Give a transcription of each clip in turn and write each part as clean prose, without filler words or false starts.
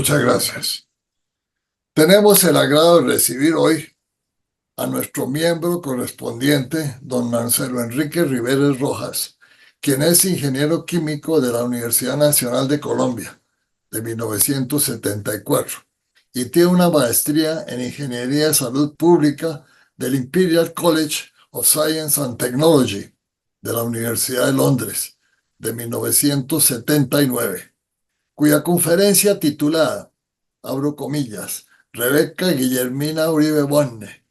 Muchas gracias. Tenemos el agrado de recibir hoy a nuestro miembro correspondiente, don Marcelo Enrique Riveros Rojas, quien es ingeniero químico de la Universidad Nacional de Colombia, de 1974, y tiene una maestría en Ingeniería de Salud Pública del Imperial College of Science and Technology, de la Universidad de Londres, de 1979, cuya conferencia titulada, abro comillas, Rebeca Guillermina Uribe Bonne,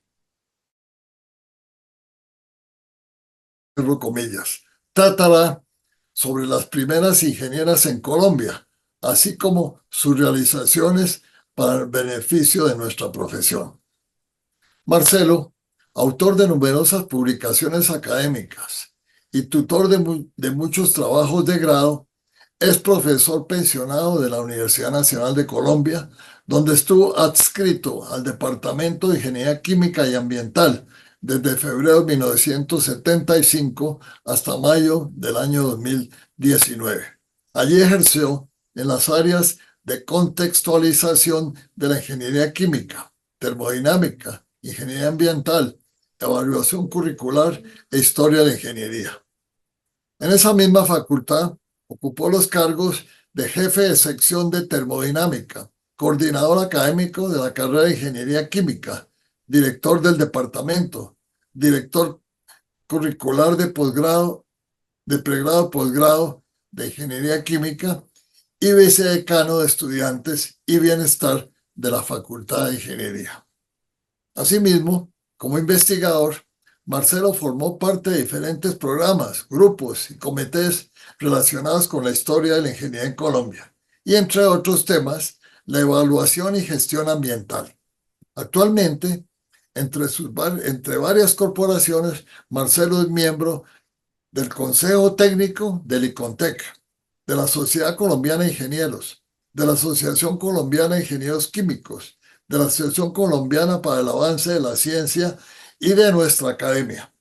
cierro comillas, tratará sobre las primeras ingenieras en Colombia, así como sus realizaciones para el beneficio de nuestra profesión. Marcelo, autor de numerosas publicaciones académicas y tutor de muchos trabajos de grado, es profesor pensionado de la Universidad Nacional de Colombia, donde estuvo adscrito al Departamento de Ingeniería Química y Ambiental desde febrero de 1975 hasta mayo del año 2019. Allí ejerció en las áreas de contextualización de la ingeniería química, termodinámica, ingeniería ambiental, evaluación curricular e historia de la ingeniería. En esa misma facultad ocupó los cargos de jefe de sección de termodinámica, coordinador académico de la carrera de ingeniería química, director del departamento, director curricular de posgrado, de pregrado, posgrado de ingeniería química y vicedecano de estudiantes y bienestar de la Facultad de Ingeniería. Asimismo, como investigador, Marcelo formó parte de diferentes programas, grupos y comités relacionados con la historia de la ingeniería en Colombia y, entre otros temas, la evaluación y gestión ambiental. Actualmente, entre varias corporaciones, Marcelo es miembro del Consejo Técnico del ICONTEC, de la Sociedad Colombiana de Ingenieros, de la Asociación Colombiana de Ingenieros Químicos, de la Asociación Colombiana para el Avance de la Ciencia y de nuestra academia,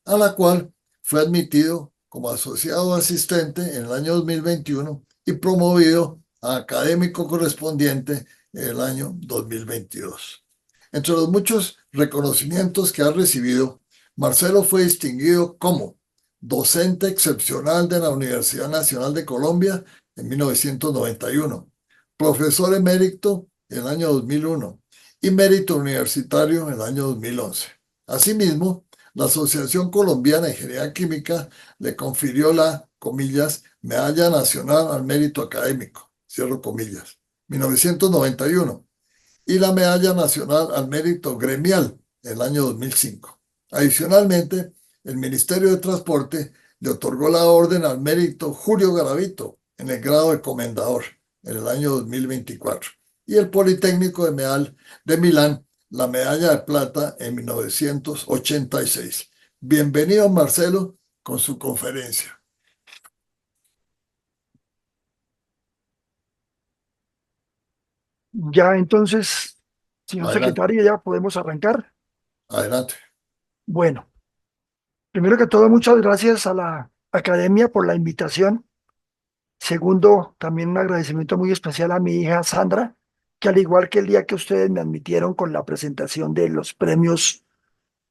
a la cual fue admitido como asociado asistente en el año 2021 y promovido a académico correspondiente en el año 2022. Entre los muchos reconocimientos que ha recibido, Marcelo fue distinguido como docente excepcional de la Universidad Nacional de Colombia en 1991, profesor emérito en el año 2001 y mérito universitario en el año 2011. Asimismo, la Asociación Colombiana de Ingeniería Química le confirió la, comillas, Medalla Nacional al Mérito Académico, cierro comillas, 1991, y la Medalla Nacional al Mérito Gremial en el año 2005. Adicionalmente, el Ministerio de Transporte le otorgó la Orden al Mérito Julio Garavito en el grado de comendador en el año 2024 y el Politécnico de Milán la medalla de plata en 1986. Bienvenido, Marcelo, con su conferencia. Ya, entonces, señor Adelante, secretario, ya podemos arrancar. adelante. Bueno, primero que todo, muchas gracias a la academia por la invitación. Segundo, también un agradecimiento muy especial a mi hija Sandra, que al igual que el día que ustedes me admitieron con la presentación de los premios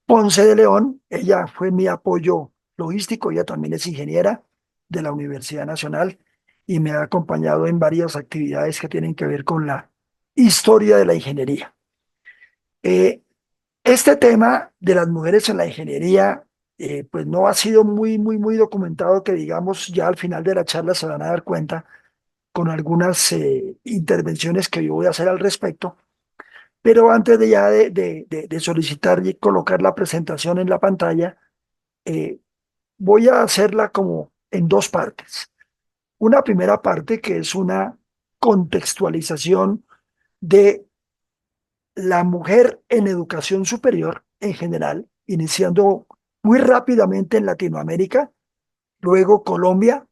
Ponce de León, ella fue mi apoyo logístico. Ella también es ingeniera de la Universidad Nacional y me ha acompañado en varias actividades que tienen que ver con la historia de la ingeniería. Eh, Este tema de las mujeres en la ingeniería, pues no ha sido muy documentado, que digamos, ya al final de la charla se van a dar cuenta con algunas intervenciones que yo voy a hacer al respecto. Pero antes de ya de solicitar y colocar la presentación en la pantalla, eh, voy a hacerla como en dos partes. Una primera parte que es una contextualización de la mujer en educación superior en general, iniciando muy rápidamente en Latinoamérica, luego Colombia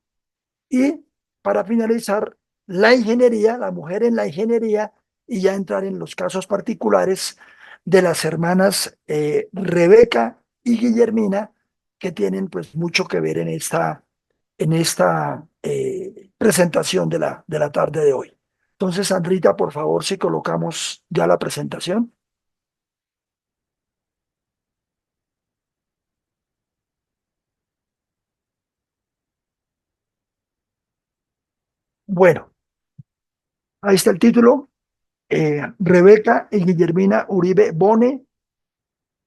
y para finalizar la ingeniería, la mujer en la ingeniería y ya entrar en los casos particulares de las hermanas Rebeca y Guillermina, que tienen pues mucho que ver en esta presentación de la tarde de hoy. Entonces, Sandrita, por favor, si colocamos ya la presentación. Bueno, ahí está el título. Rebeca y Guillermina Uribe Bone.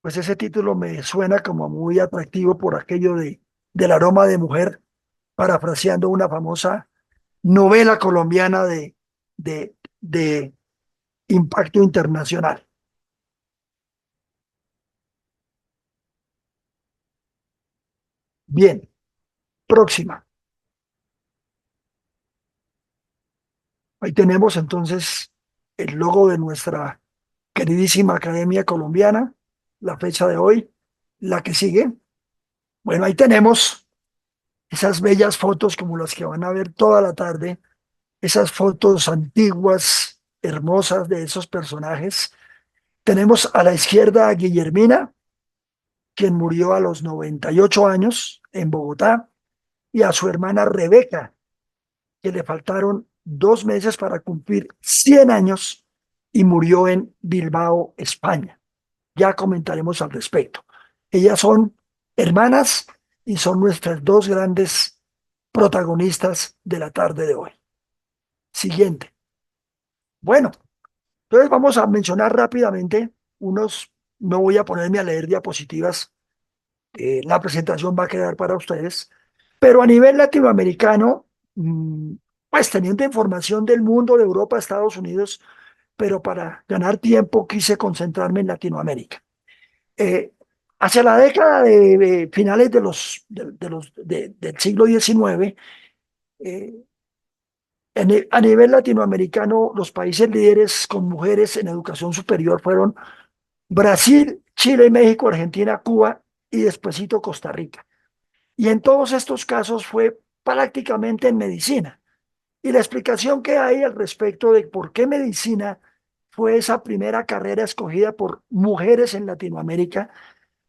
Pues ese título me suena como muy atractivo por aquello del aroma de mujer, parafraseando una famosa novela colombiana de impacto internacional. Bien, próxima. Ahí tenemos entonces el logo de nuestra queridísima Academia Colombiana, la fecha de hoy, la que sigue. Bueno, ahí tenemos esas bellas fotos como las que van a ver toda la tarde, esas fotos antiguas, hermosas de esos personajes. Tenemos a la izquierda a Guillermina, quien murió a los 98 años en Bogotá, y a su hermana Rebeca, que le faltaron 2 meses para cumplir 100 años y murió en Bilbao, España. Ya comentaremos al respecto. Ellas son hermanas y son nuestras dos grandes protagonistas de la tarde de hoy. Siguiente. Bueno, entonces vamos a mencionar rápidamente unos, no voy a ponerme a leer diapositivas, la presentación va a quedar para ustedes, pero a nivel latinoamericano, pues teniendo información del mundo, de Europa, Estados Unidos, pero para ganar tiempo quise concentrarme en Latinoamérica. Eh, Hacia la década de finales del siglo XIX, eh, a nivel latinoamericano, los países líderes con mujeres en educación superior fueron Brasil, Chile, México, Argentina, Cuba y despuesito Costa Rica. Y en todos estos casos fue prácticamente en medicina. Y la explicación que hay al respecto de por qué medicina fue esa primera carrera escogida por mujeres en Latinoamérica,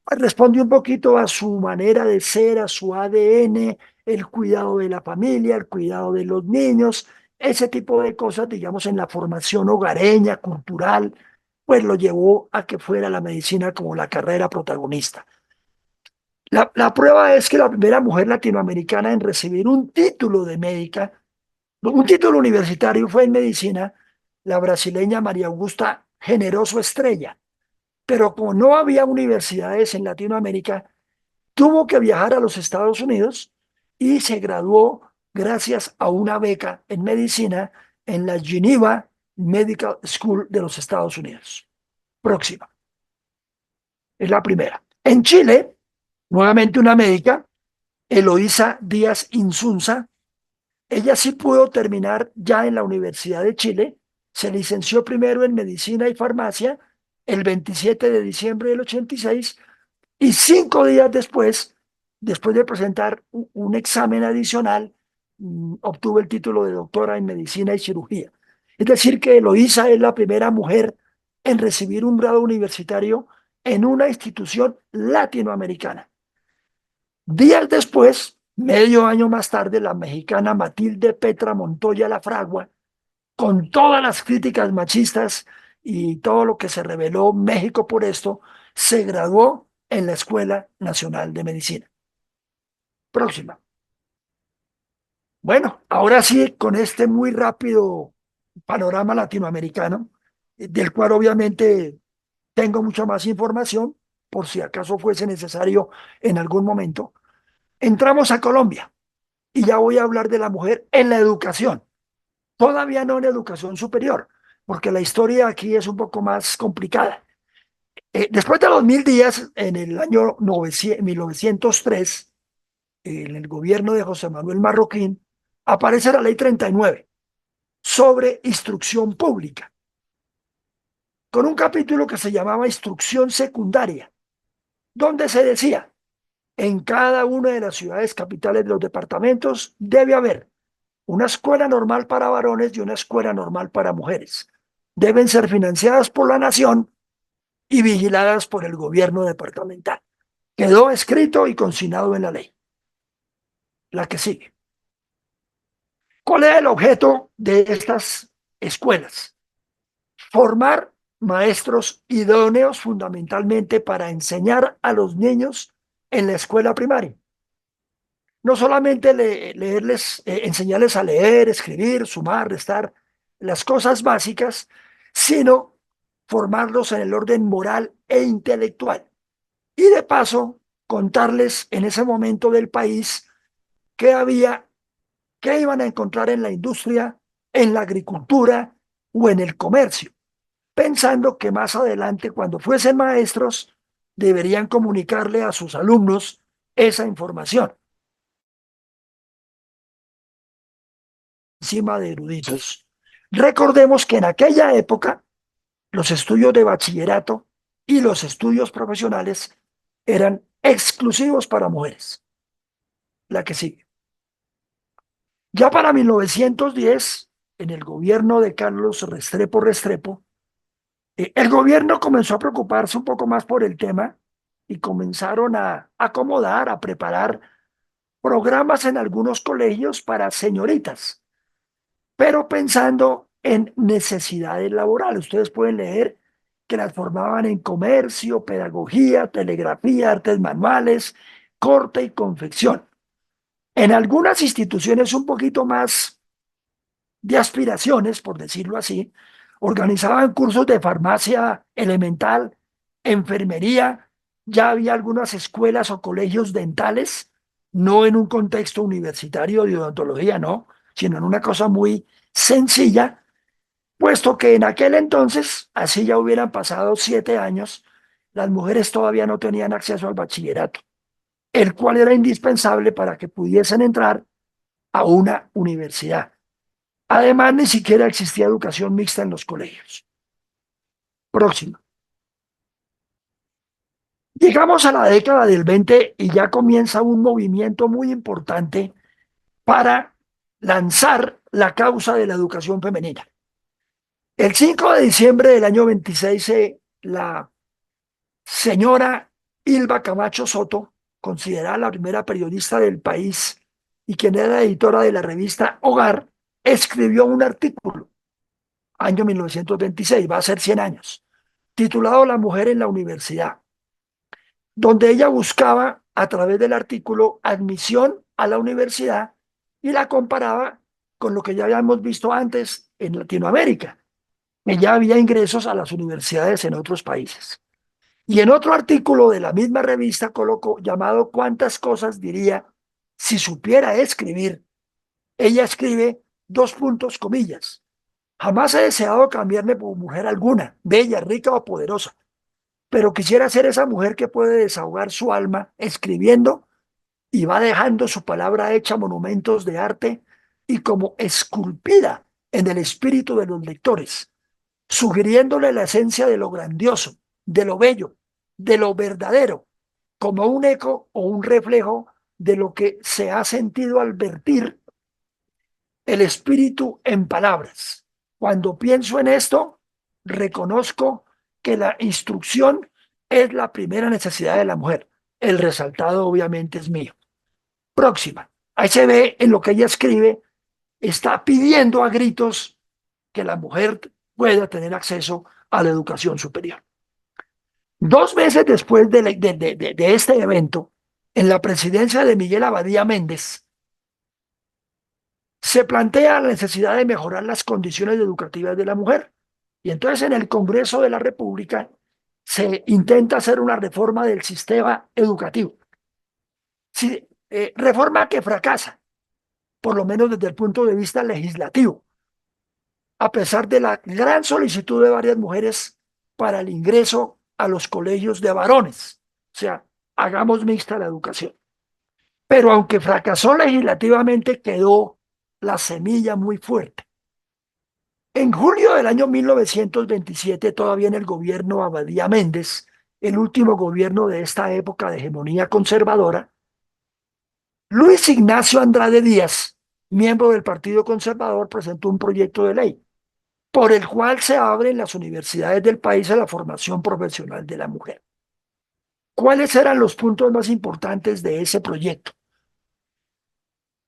pues responde un poquito a su manera de ser, a su ADN, el cuidado de la familia, el cuidado de los niños, ese tipo de cosas, digamos, en la formación hogareña, cultural, pues lo llevó a que fuera la medicina como la carrera protagonista. La prueba es que la primera mujer latinoamericana en recibir un título de médica, un título universitario, fue en medicina, la brasileña María Augusta Generoso Estrella. Pero como no había universidades en Latinoamérica, tuvo que viajar a los Estados Unidos y se graduó gracias a una beca en medicina en la Geneva Medical School de los Estados Unidos. Próxima, es la primera. En Chile, nuevamente una médica, Eloísa Díaz Insunza. Ella sí pudo terminar ya en la Universidad de Chile. Se licenció primero en medicina y farmacia el 27 de diciembre del 86 y 5 días después de presentar un examen adicional, obtuvo el título de doctora en medicina y cirugía. Es decir, que Eloísa es la primera mujer en recibir un grado universitario en una institución latinoamericana. Días después, medio año más tarde, la mexicana Matilde Petra Montoya La Fragua, con todas las críticas machistas y todo lo que se reveló México por esto, se graduó en la Escuela Nacional de Medicina. Próxima. Bueno, ahora sí, con este muy rápido panorama latinoamericano, del cual obviamente tengo mucha más información, por si acaso fuese necesario en algún momento, entramos a Colombia y ya voy a hablar de la mujer en la educación. Todavía no en educación superior, porque la historia aquí es un poco más complicada. Después de los 1000 días, en el año 1903, en el gobierno de José Manuel Marroquín, aparece la ley 39 sobre instrucción pública, con un capítulo que se llamaba instrucción secundaria, donde se decía, en cada una de las ciudades capitales de los departamentos debe haber una escuela normal para varones y una escuela normal para mujeres. Deben ser financiadas por la nación y vigiladas por el gobierno departamental. Quedó escrito y consignado en la ley. La que sigue. ¿Cuál es el objeto de estas escuelas. Formar maestros idóneos fundamentalmente para enseñar a los niños en la escuela primaria. No solamente leerles, enseñarles a leer, escribir, sumar, restar, las cosas básicas, sino formarlos en el orden moral e intelectual. Y de paso, contarles en ese momento del país qué había, qué iban a encontrar en la industria, en la agricultura o en el comercio, pensando que más adelante, cuando fuesen maestros, deberían comunicarle a sus alumnos esa información, encima de Sí. eruditos. Recordemos que en aquella época los estudios de bachillerato y los estudios profesionales eran exclusivos para mujeres. La que sigue. Ya para 1910, en el gobierno de Carlos Restrepo Restrepo, el gobierno comenzó a preocuparse un poco más por el tema y comenzaron a acomodar, a preparar programas en algunos colegios para señoritas, pero pensando en necesidades laborales. Ustedes pueden leer que las formaban en comercio, pedagogía, telegrafía, artes manuales, corte y confección. En algunas instituciones un poquito más de aspiraciones, por decirlo así, organizaban cursos de farmacia elemental, enfermería, ya había algunas escuelas o colegios dentales, no en un contexto universitario de odontología, no, sino en una cosa muy sencilla, puesto que en aquel entonces, así ya hubieran pasado 7 años, las mujeres todavía no tenían acceso al bachillerato, el cual era indispensable para que pudiesen entrar a una universidad. Además, ni siquiera existía educación mixta en los colegios. Próximo. Llegamos a la década del 20 y ya comienza un movimiento muy importante para lanzar la causa de la educación femenina. El 5 de diciembre del año 26, la señora Ilva Camacho Soto, considerada la primera periodista del país y quien era editora de la revista Hogar, escribió un artículo, año 1926, va a ser 100 años, titulado La mujer en la universidad, donde ella buscaba a través del artículo admisión a la universidad y la comparaba con lo que ya habíamos visto antes en Latinoamérica, que ya había ingresos a las universidades en otros países. Y en otro artículo de la misma revista colocó llamado ¿Cuántas cosas diría si supiera escribir? Ella escribe dos puntos, comillas. Jamás he deseado cambiarme por mujer alguna, bella, rica o poderosa, pero quisiera ser esa mujer que puede desahogar su alma escribiendo y va dejando su palabra hecha monumentos de arte y como esculpida en el espíritu de los lectores, sugiriéndole la esencia de lo grandioso, de lo bello, de lo verdadero, como un eco o un reflejo de lo que se ha sentido al vertir el espíritu en palabras. Cuando pienso en esto, reconozco que la instrucción es la primera necesidad de la mujer. El resaltado obviamente es mío. Próxima. Ahí se ve en lo que ella escribe, está pidiendo a gritos que la mujer pueda tener acceso a la educación superior. 2 meses después de este evento, en la presidencia de Miguel Abadía Méndez, se plantea la necesidad de mejorar las condiciones educativas de la mujer. Y entonces en el Congreso de la República se intenta hacer una reforma del sistema educativo. Sí, reforma que fracasa, por lo menos desde el punto de vista legislativo, a pesar de la gran solicitud de varias mujeres para el ingreso a los colegios de varones. O sea, hagamos mixta la educación. Pero aunque fracasó legislativamente, quedó la semilla muy fuerte. En julio del año 1927, todavía en el gobierno Abadía Méndez, el último gobierno de esta época de hegemonía conservadora, Luis Ignacio Andrade Díaz, miembro del Partido Conservador, presentó un proyecto de ley por el cual se abre en las universidades del país a la formación profesional de la mujer. ¿Cuáles eran los puntos más importantes de ese proyecto?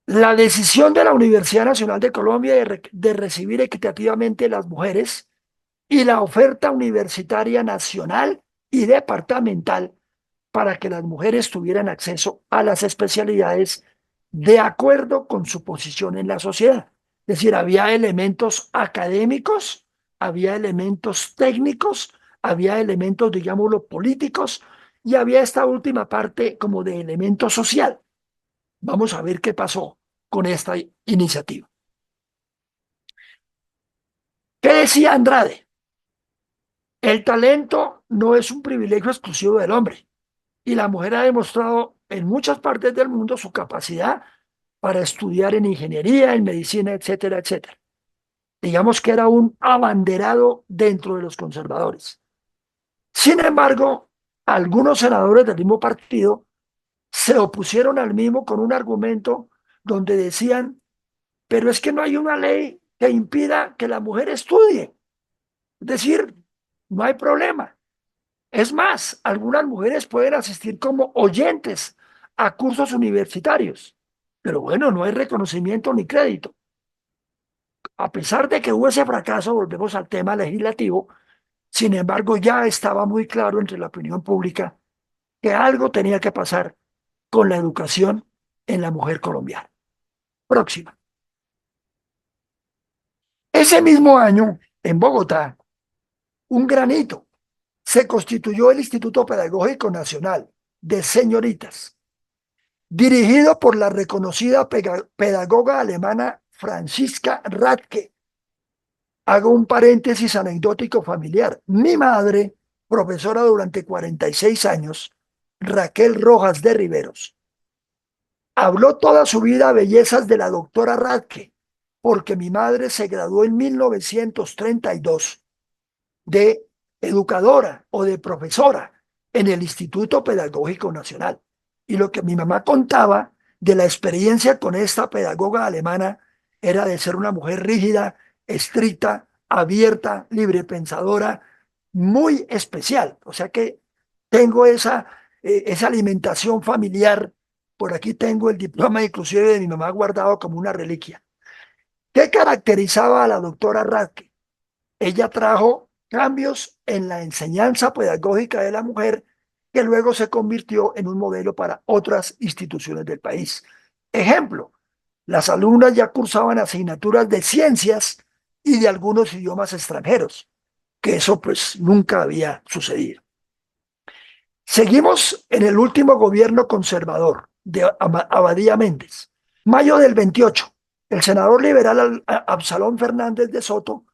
La decisión de la Universidad Nacional de Colombia de recibir equitativamente las mujeres y la oferta universitaria nacional y departamental para que las mujeres tuvieran acceso a las especialidades de acuerdo con su posición en la sociedad. Es decir, había elementos académicos, había elementos técnicos, había elementos, digámoslo, políticos y había esta última parte como de elemento social. Vamos a ver qué pasó con esta iniciativa. ¿Qué decía Andrade? El talento no es un privilegio exclusivo del hombre y la mujer ha demostrado en muchas partes del mundo su capacidad para estudiar en ingeniería, en medicina, etcétera, etcétera. Digamos que era un abanderado dentro de los conservadores. Sin embargo, algunos senadores del mismo partido se opusieron al mismo con un argumento donde decían, pero es que no hay una ley que impida que la mujer estudie. Es decir, no hay problema. Es más, algunas mujeres pueden asistir como oyentes a cursos universitarios, pero bueno, no hay reconocimiento ni crédito. A pesar de que hubo ese fracaso, volvemos al tema legislativo, sin embargo, ya estaba muy claro entre la opinión pública que algo tenía que pasar con la educación en la mujer colombiana. Próxima. Ese mismo año, en Bogotá, un granito, se constituyó el Instituto Pedagógico Nacional de Señoritas, dirigido por la reconocida pedagoga alemana Franziska Radke. Hago un paréntesis anecdótico familiar. Mi madre, profesora durante 46 años, Raquel Rojas de Riveros, habló toda su vida bellezas de la doctora Radke, porque mi madre se graduó en 1932 de educadora o de profesora en el Instituto Pedagógico Nacional. Y lo que mi mamá contaba de la experiencia con esta pedagoga alemana era de ser una mujer rígida, estricta, abierta, librepensadora, muy especial. O sea que tengo esa alimentación familiar. Por aquí tengo el diploma inclusive de mi mamá guardado como una reliquia. ¿Qué caracterizaba a la doctora Radke? Ella trajo cambios en la enseñanza pedagógica de la mujer que luego se convirtió en un modelo para otras instituciones del país. Ejemplo, las alumnas ya cursaban asignaturas de ciencias y de algunos idiomas extranjeros, que eso pues nunca había sucedido. Seguimos en el último gobierno conservador de Abadía Méndez. Mayo del 28, el senador liberal Absalón Fernández de Soto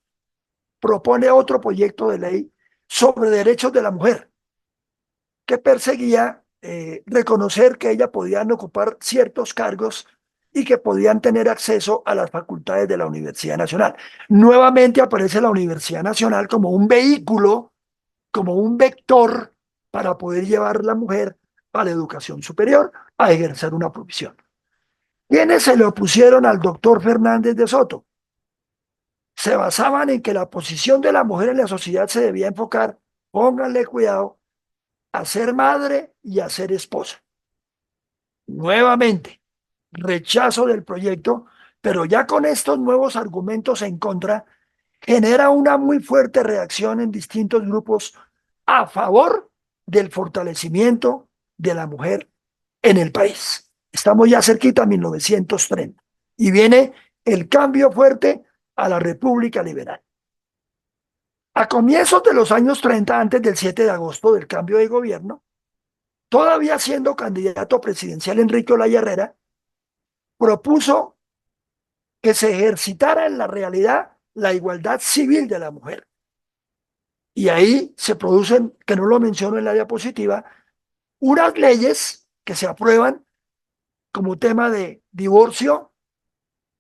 propone otro proyecto de ley sobre derechos de la mujer que perseguía reconocer que ellas podían ocupar ciertos cargos y que podían tener acceso a las facultades de la Universidad Nacional. Nuevamente aparece la Universidad Nacional como un vehículo, como un vector para poder llevar a la mujer a la educación superior, a ejercer una profesión. ¿Quiénes se le opusieron al doctor Fernández de Soto? Se basaban en que la posición de la mujer en la sociedad se debía enfocar, pónganle cuidado, a ser madre y a ser esposa. Nuevamente, rechazo del proyecto, pero ya con estos nuevos argumentos en contra, genera una muy fuerte reacción en distintos grupos a favor del fortalecimiento de la mujer en el país. Estamos ya cerquita a 1930 y viene el cambio fuerte a la República Liberal. A comienzos de los años 30, antes del 7 de agosto del cambio de gobierno, todavía siendo candidato presidencial Enrique Olaya Herrera, propuso que se ejercitara en la realidad la igualdad civil de la mujer. Y ahí se producen, que no lo menciono en la diapositiva, unas leyes que se aprueban como tema de divorcio,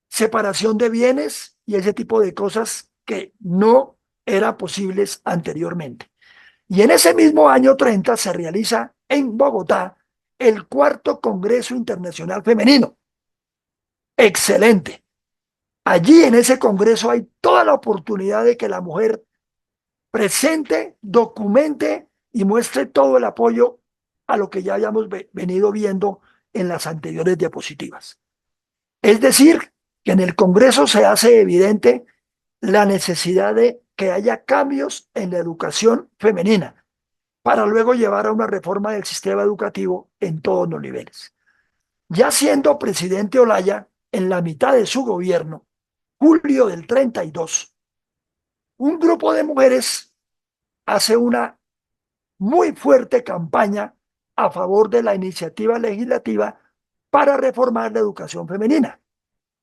separación de bienes y ese tipo de cosas que no eran posibles anteriormente. Y en ese mismo año 30 se realiza en Bogotá el cuarto Congreso Internacional Femenino. Excelente. Allí en ese Congreso hay toda la oportunidad de que la mujer presente, documente y muestre todo el apoyo a lo que ya habíamos venido viendo en las anteriores diapositivas. Es decir, que en el Congreso se hace evidente la necesidad de que haya cambios en la educación femenina para luego llevar a una reforma del sistema educativo en todos los niveles. Ya siendo presidente Olaya, en la mitad de su gobierno, julio del 32, un grupo de mujeres hace una muy fuerte campaña a favor de la iniciativa legislativa para reformar la educación femenina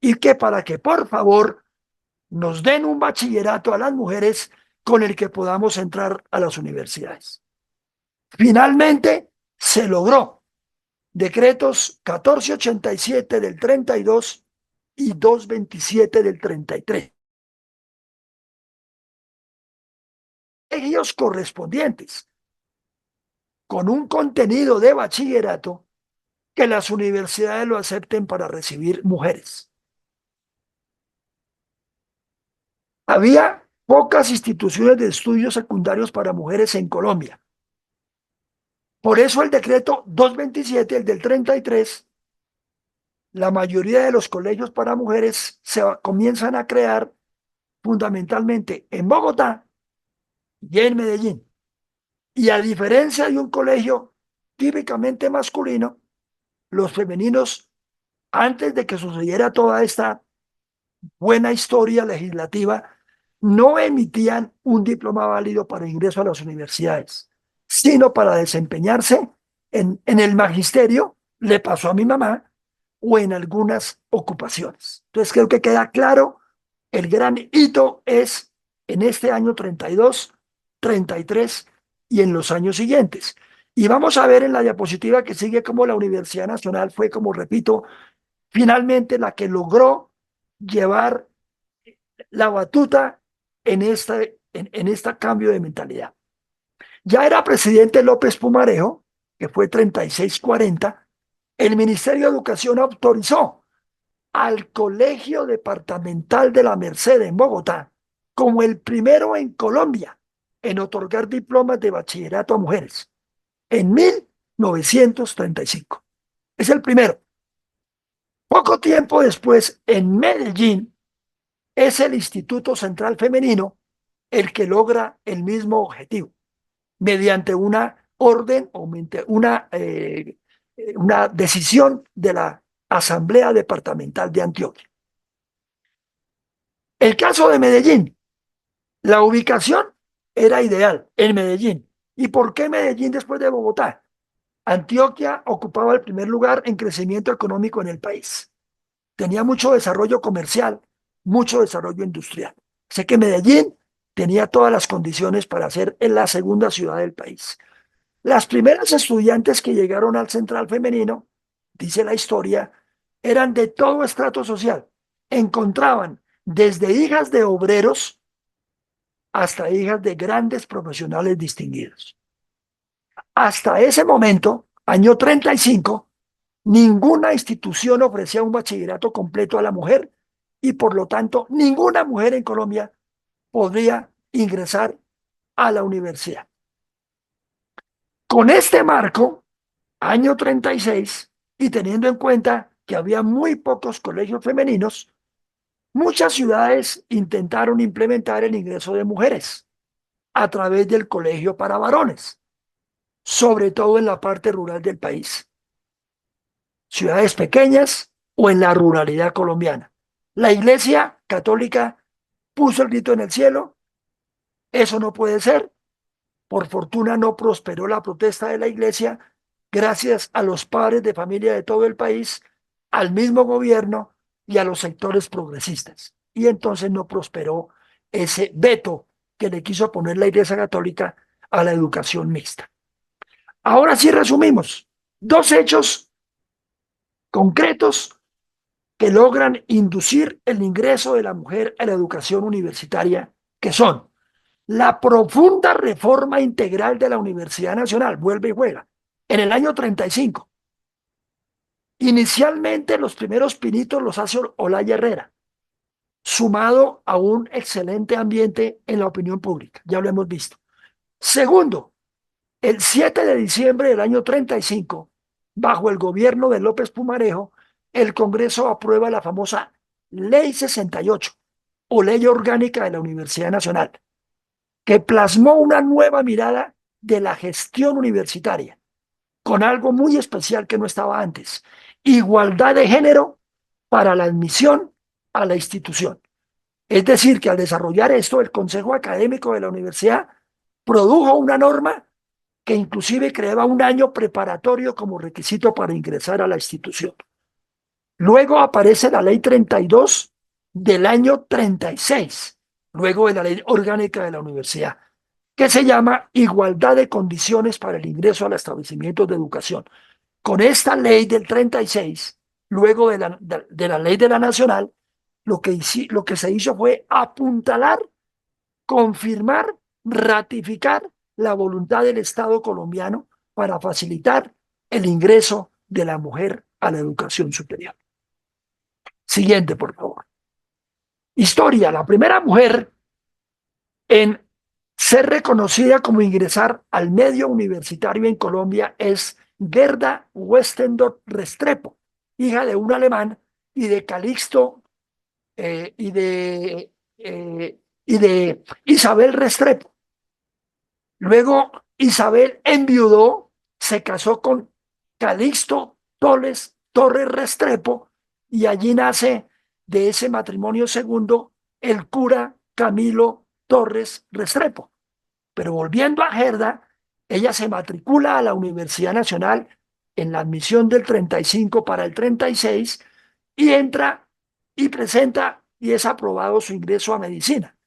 y que para que por favor nos den un bachillerato a las mujeres con el que podamos entrar a las universidades. Finalmente se logró. Decretos 1487 del 32 y 227 del 33. Ellos correspondientes con un contenido de bachillerato que las universidades lo acepten para recibir mujeres. Había pocas instituciones de estudios secundarios para mujeres en Colombia. Por eso el decreto 227, el del 33, la mayoría de los colegios para mujeres se comienzan a crear fundamentalmente en Bogotá y en Medellín. Y a diferencia de un colegio típicamente masculino, los femeninos, antes de que sucediera toda esta buena historia legislativa, no emitían un diploma válido para ingreso a las universidades, sino para desempeñarse en el magisterio, le pasó a mi mamá, o en algunas ocupaciones. Entonces creo que queda claro, el gran hito es en este año 32, 33 y en los años siguientes. Y vamos a ver en la diapositiva que sigue cómo la Universidad Nacional fue, como repito, finalmente la que logró llevar la batuta en este cambio de mentalidad. Ya era presidente López Pumarejo, que fue 3640, el Ministerio de Educación autorizó al Colegio Departamental de la Merced en Bogotá como el primero en Colombia en otorgar diplomas de bachillerato a mujeres en 1935. Es el primero. Poco tiempo después, en Medellín, es el Instituto Central Femenino el que logra el mismo objetivo, mediante una orden o una decisión de la Asamblea Departamental de Antioquia. El caso de Medellín, la ubicación era ideal en Medellín. ¿Y por qué Medellín después de Bogotá? Antioquia ocupaba el primer lugar en crecimiento económico en el país. Tenía mucho desarrollo comercial, mucho desarrollo industrial. Sé que Medellín tenía todas las condiciones para ser en la segunda ciudad del país. Las primeras estudiantes que llegaron al Central Femenino, dice la historia, eran de todo estrato social. Encontraban desde hijas de obreros hasta hijas de grandes profesionales distinguidos. Hasta ese momento, año 35, ninguna institución ofrecía un bachillerato completo a la mujer y por lo tanto ninguna mujer en Colombia podría ingresar a la universidad. Con este marco, año 36, y teniendo en cuenta que había muy pocos colegios femeninos, muchas ciudades intentaron implementar el ingreso de mujeres a través del colegio para varones, sobre todo en la parte rural del país, ciudades pequeñas o en la ruralidad colombiana. La Iglesia Católica puso el grito en el cielo, eso no puede ser. Por fortuna no prosperó la protesta de la Iglesia, gracias a los padres de familia de todo el país, al mismo gobierno y a los sectores progresistas. Y entonces no prosperó ese veto que le quiso poner la Iglesia Católica a la educación mixta. Ahora sí resumimos. Dos hechos concretos que logran inducir el ingreso de la mujer a la educación universitaria, que son la profunda reforma integral de la Universidad Nacional, vuelve y juega, en el año 35. Inicialmente los primeros pinitos los hace Olaya Herrera, sumado a un excelente ambiente en la opinión pública, ya lo hemos visto. Segundo, el 7 de diciembre del año 35, bajo el gobierno de López Pumarejo, el Congreso aprueba la famosa Ley 68 o Ley Orgánica de la Universidad Nacional, que plasmó una nueva mirada de la gestión universitaria, con algo muy especial que no estaba antes: igualdad de género para la admisión a la institución. Es decir, que al desarrollar esto, el Consejo Académico de la Universidad produjo una norma que inclusive creaba un año preparatorio como requisito para ingresar a la institución. Luego aparece la Ley 32 del año 36, luego de la Ley Orgánica de la Universidad, que se llama Igualdad de Condiciones para el Ingreso a los Establecimientos de Educación. Con esta ley del 36, luego de la ley de la Nacional, lo que se hizo fue apuntalar, confirmar, ratificar la voluntad del Estado colombiano para facilitar el ingreso de la mujer a la educación superior. Siguiente, por favor. Historia. La primera mujer en ser reconocida como ingresar al medio universitario en Colombia es Gerda Westendorf Restrepo, hija de un alemán y de Calixto eh, y, de, y de Isabel Restrepo. Luego Isabel enviudó, se casó con Calixto Torres Restrepo, y allí nace de ese matrimonio segundo el cura Camilo Torres Restrepo. Pero volviendo a Gerda, ella se matricula a la Universidad Nacional en la admisión del 35 para el 36 y entra y presenta y es aprobado su ingreso a medicina.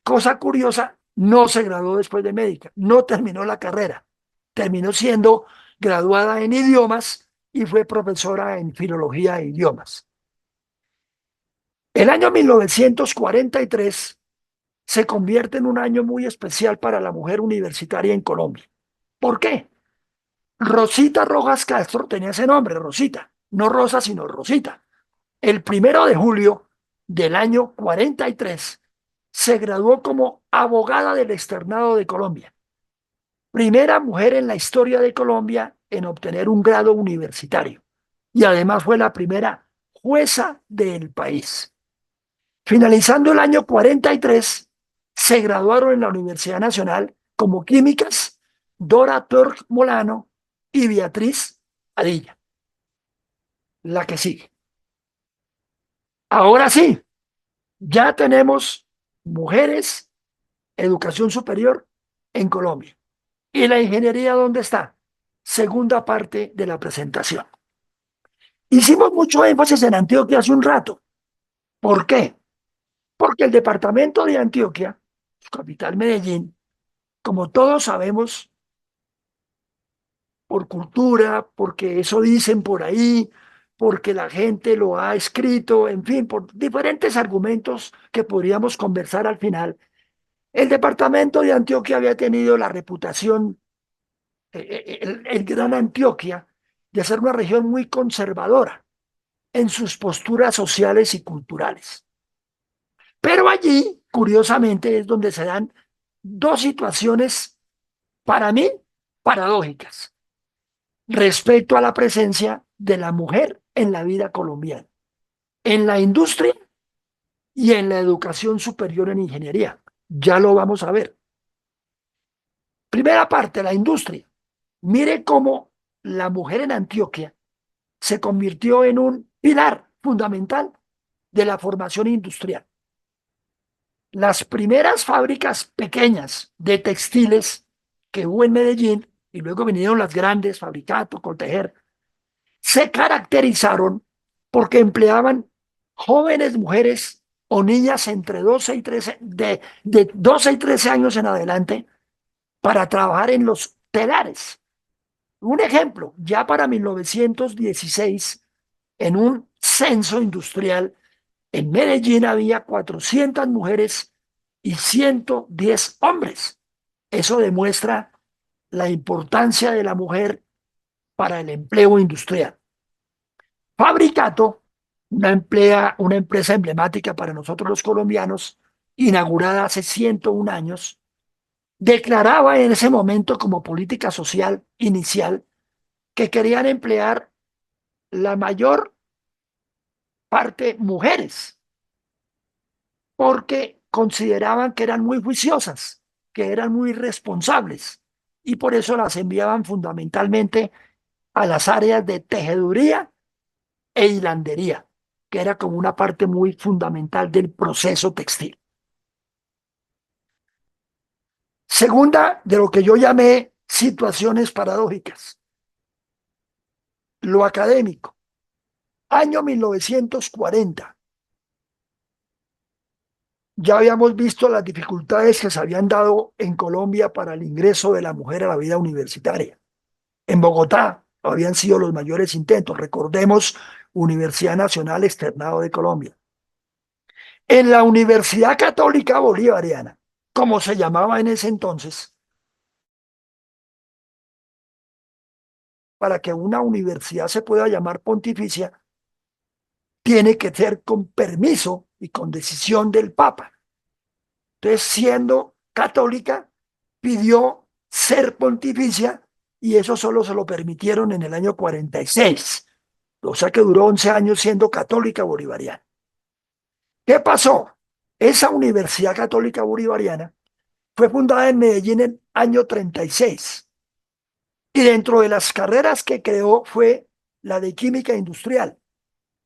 Cosa curiosa, no se graduó después de médica, no terminó la carrera, terminó siendo graduada en idiomas y fue profesora en filología e idiomas. El año 1943 se convierte en un año muy especial para la mujer universitaria en Colombia. ¿Por qué? Rosita Rojas Castro tenía ese nombre, Rosita, no Rosa, sino Rosita. El 1 de julio del año 43 se graduó como abogada del Externado de Colombia. Primera mujer en la historia de Colombia en obtener un grado universitario. Y además fue la primera jueza del país. Finalizando el año 43, se graduaron en la Universidad Nacional como químicas Dora Turk Molano y Beatriz Adilla. La que sigue. Ahora sí, ya tenemos mujeres, educación superior en Colombia. ¿Y la ingeniería dónde está? Segunda parte de la presentación. Hicimos mucho énfasis en Antioquia hace un rato. ¿Por qué? Porque el departamento de Antioquia, su capital Medellín, como todos sabemos, por cultura, porque eso dicen por ahí, porque la gente lo ha escrito, en fin, por diferentes argumentos que podríamos conversar al final, el departamento de Antioquia había tenido la reputación, el Gran Antioquia, de ser una región muy conservadora en sus posturas sociales y culturales. Pero allí, curiosamente, es donde se dan dos situaciones, para mí, paradójicas respecto a la presencia de la mujer en la vida colombiana, en la industria y en la educación superior en ingeniería. Ya lo vamos a ver. Primera parte, la industria. Mire cómo la mujer en Antioquia se convirtió en un pilar fundamental de la formación industrial. Las primeras fábricas pequeñas de textiles que hubo en Medellín, y luego vinieron las grandes, Fabricato, Coltejer, se caracterizaron porque empleaban jóvenes mujeres o niñas entre 12 y 13, de 12 y 13 años en adelante, para trabajar en los telares. Un ejemplo, ya para 1916, en un censo industrial, en Medellín había 400 mujeres y 110 hombres. Eso demuestra la importancia de la mujer para el empleo industrial. Fabricato, una empresa emblemática para nosotros los colombianos, inaugurada hace 101 años, declaraba en ese momento como política social inicial que querían emplear la mayor parte mujeres, porque consideraban que eran muy juiciosas, que eran muy responsables, y por eso las enviaban fundamentalmente a las áreas de tejeduría e hilandería, que era como una parte muy fundamental del proceso textil. Segunda, de lo que yo llamé situaciones paradójicas, lo académico. Año 1940. Ya habíamos visto las dificultades que se habían dado en Colombia para el ingreso de la mujer a la vida universitaria. En Bogotá habían sido los mayores intentos. Recordemos Universidad Nacional Externado de Colombia. En la Universidad Católica Bolivariana, como se llamaba en ese entonces, para que una universidad se pueda llamar pontificia, tiene que ser con permiso y con decisión del Papa. Entonces, siendo católica, pidió ser pontificia y eso solo se lo permitieron en el año 46. O sea que duró 11 años siendo católica bolivariana. ¿Qué pasó? Esa Universidad Católica Bolivariana fue fundada en Medellín en el año 36 y dentro de las carreras que creó fue la de química industrial.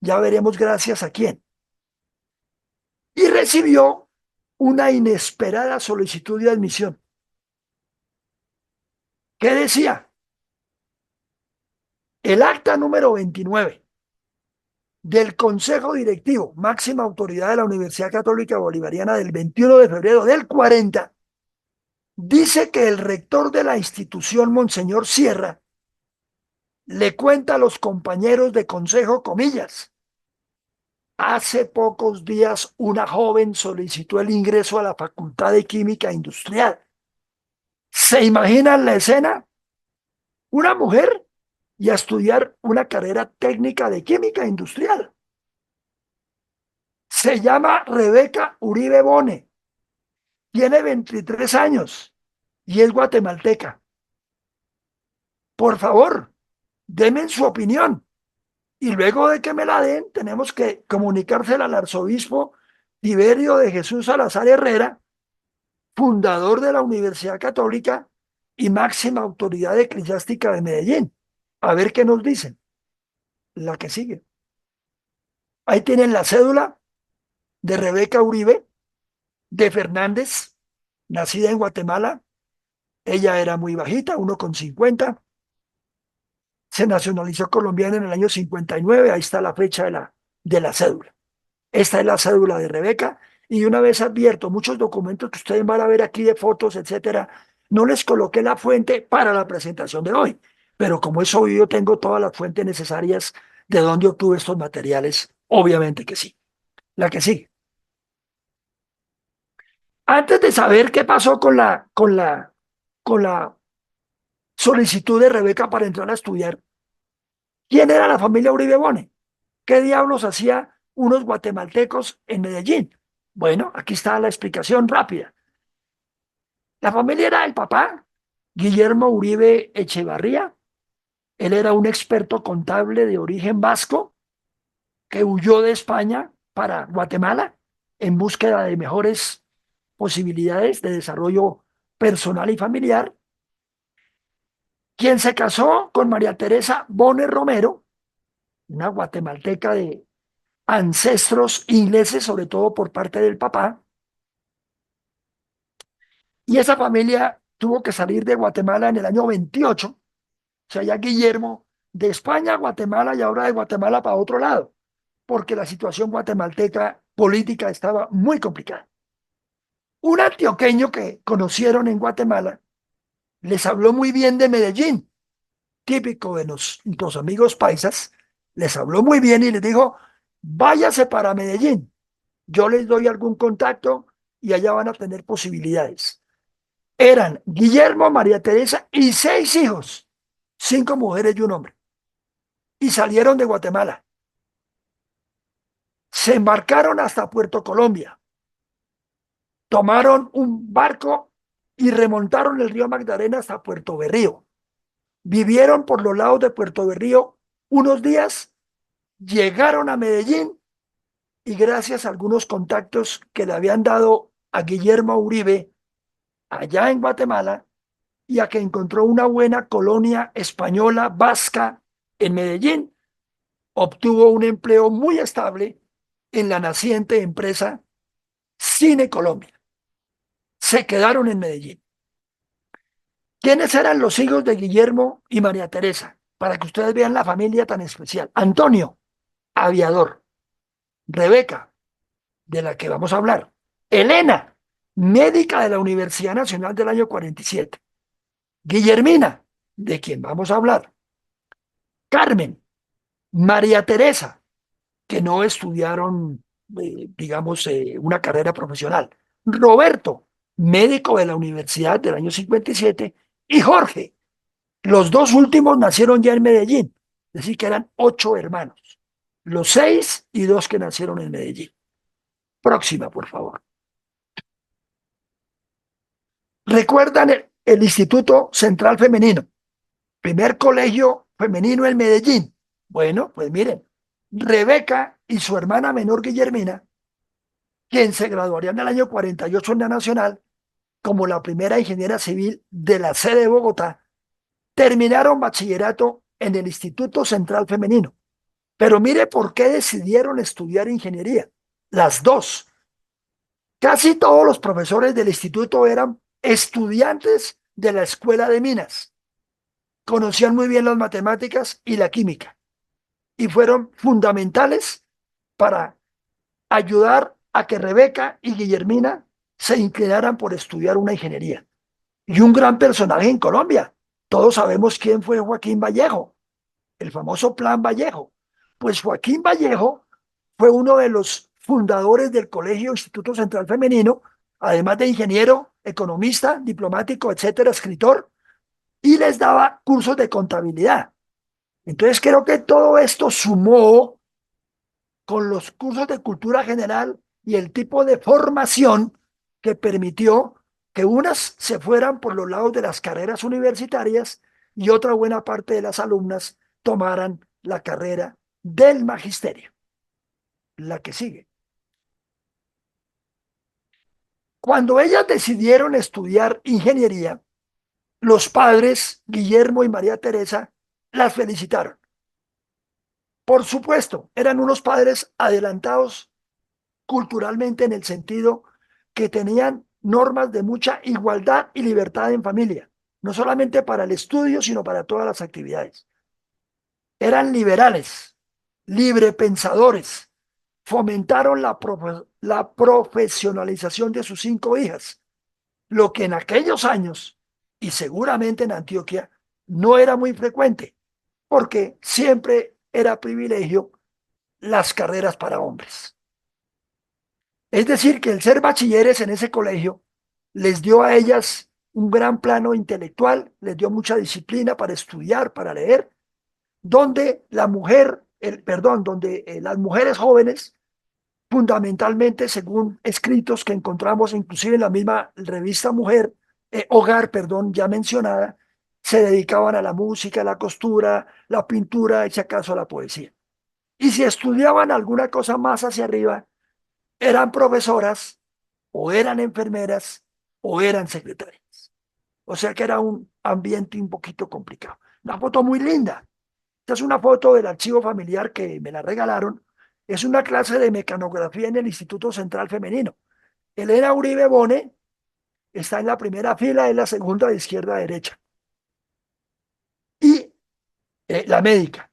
Ya veremos gracias a quién. Y recibió una inesperada solicitud de admisión. ¿Qué decía? El acta número 29 del Consejo Directivo, máxima autoridad de la Universidad Católica Bolivariana del 21 de febrero del 40, dice que el rector de la institución, Monseñor Sierra, le cuenta a los compañeros de consejo, comillas, hace pocos días una joven solicitó el ingreso a la Facultad de Química Industrial. ¿Se imaginan la escena? Una mujer y a estudiar una carrera técnica de química industrial. Se llama Rebeca Uribe Bone, tiene 23 años y es guatemalteca. Por favor, denme su opinión. Y luego de que me la den, tenemos que comunicársela al arzobispo Tiberio de Jesús Salazar Herrera, fundador de la Universidad Católica y máxima autoridad eclesiástica de Medellín. A ver qué nos dicen. La que sigue. Ahí tienen la cédula de Rebeca Uribe, de Fernández, nacida en Guatemala. Ella era muy bajita, 1,50. Se nacionalizó colombiana en el año 59. Ahí está la fecha de la cédula. Esta es la cédula de Rebeca. Y una vez advierto, muchos documentos que ustedes van a ver aquí de fotos, etcétera, no les coloqué la fuente para la presentación de hoy. Pero como es obvio, yo tengo todas las fuentes necesarias de dónde obtuve estos materiales. Obviamente que sí. La que sigue. Antes de saber qué pasó con la solicitud de Rebeca para entrar a estudiar, ¿quién era la familia Uribe Bone? ¿Qué diablos hacía unos guatemaltecos en Medellín? Bueno, aquí está la explicación rápida. La familia era el papá, Guillermo Uribe Echevarría. Él era un experto contable de origen vasco que huyó de España para Guatemala en búsqueda de mejores posibilidades de desarrollo personal y familiar, quien se casó con María Teresa Bonet Romero, una guatemalteca de ancestros ingleses, sobre todo por parte del papá, y esa familia tuvo que salir de Guatemala en el año 28, o sea, ya Guillermo, de España a Guatemala y ahora de Guatemala para otro lado, porque la situación guatemalteca política estaba muy complicada. Un antioqueño que conocieron en Guatemala les habló muy bien de Medellín, típico de nuestros amigos paisas, les habló muy bien y les dijo, váyase para Medellín, yo les doy algún contacto y allá van a tener posibilidades. Eran Guillermo, María Teresa y 6 hijos, 5 mujeres y un hombre, y salieron de Guatemala. Se embarcaron hasta Puerto Colombia, tomaron un barco y remontaron el río Magdalena hasta Puerto Berrío. Vivieron por los lados de Puerto Berrío unos días, llegaron a Medellín y gracias a algunos contactos que le habían dado a Guillermo Uribe allá en Guatemala y a que encontró una buena colonia española vasca en Medellín, obtuvo un empleo muy estable en la naciente empresa Cine Colombia. Se quedaron en Medellín. ¿Quiénes eran los hijos de Guillermo y María Teresa? Para que ustedes vean la familia tan especial. Antonio, aviador. Rebeca, de la que vamos a hablar. Elena, médica de la Universidad Nacional del año 47. Guillermina, de quien vamos a hablar. Carmen, María Teresa, que no estudiaron, digamos, una carrera profesional. Roberto, médico de la Universidad del año 57. Y Jorge, los dos últimos nacieron ya en Medellín, es decir, que eran 8 hermanos, los 6 y 2 que nacieron en Medellín. Próxima, por favor. ¿Recuerdan el Instituto Central Femenino? Primer colegio femenino en Medellín. Bueno, pues miren, Rebeca y su hermana menor Guillermina, quien se graduaría en el año 48 en la Nacional como la primera ingeniera civil de la sede de Bogotá, terminaron bachillerato en el Instituto Central Femenino. Pero mire por qué decidieron estudiar ingeniería. Las dos. Casi todos los profesores del instituto eran estudiantes de la Escuela de Minas. Conocían muy bien las matemáticas y la química y fueron fundamentales para ayudar a que Rebeca y Guillermina se inclinaran por estudiar una ingeniería. Y un gran personaje en Colombia. Todos sabemos quién fue Joaquín Vallejo, el famoso Plan Vallejo. Pues Joaquín Vallejo fue uno de los fundadores del Colegio Instituto Central Femenino, además de ingeniero, economista, diplomático, etcétera, escritor, y les daba cursos de contabilidad. Entonces creo que todo esto sumó con los cursos de cultura general y el tipo de formación que permitió que unas se fueran por los lados de las carreras universitarias y otra buena parte de las alumnas tomaran la carrera del magisterio, la que sigue. Cuando ellas decidieron estudiar ingeniería, los padres, Guillermo y María Teresa, las felicitaron. Por supuesto, eran unos padres adelantados culturalmente en el sentido que tenían normas de mucha igualdad y libertad en familia, no solamente para el estudio, sino para todas las actividades. Eran liberales, librepensadores, fomentaron la profesionalización de sus 5 hijas, lo que en aquellos años, y seguramente en Antioquia, no era muy frecuente, porque siempre era privilegio las carreras para hombres. Es decir, que el ser bachilleres en ese colegio les dio a ellas un gran plano intelectual, les dio mucha disciplina para estudiar, para leer, donde la mujer, donde las mujeres jóvenes, fundamentalmente según escritos que encontramos inclusive en la misma revista Mujer, Hogar, ya mencionada, se dedicaban a la música, a la costura, la pintura y si acaso a la poesía. Y si estudiaban alguna cosa más hacia arriba, eran profesoras o eran enfermeras o eran secretarias. O sea que era un ambiente un poquito complicado. Una foto muy linda. Esta es una foto del archivo familiar que me la regalaron. Es una clase de mecanografía en el Instituto Central Femenino. Elena Uribe Bone está en la primera fila, es la segunda de izquierda a derecha. Y la médica.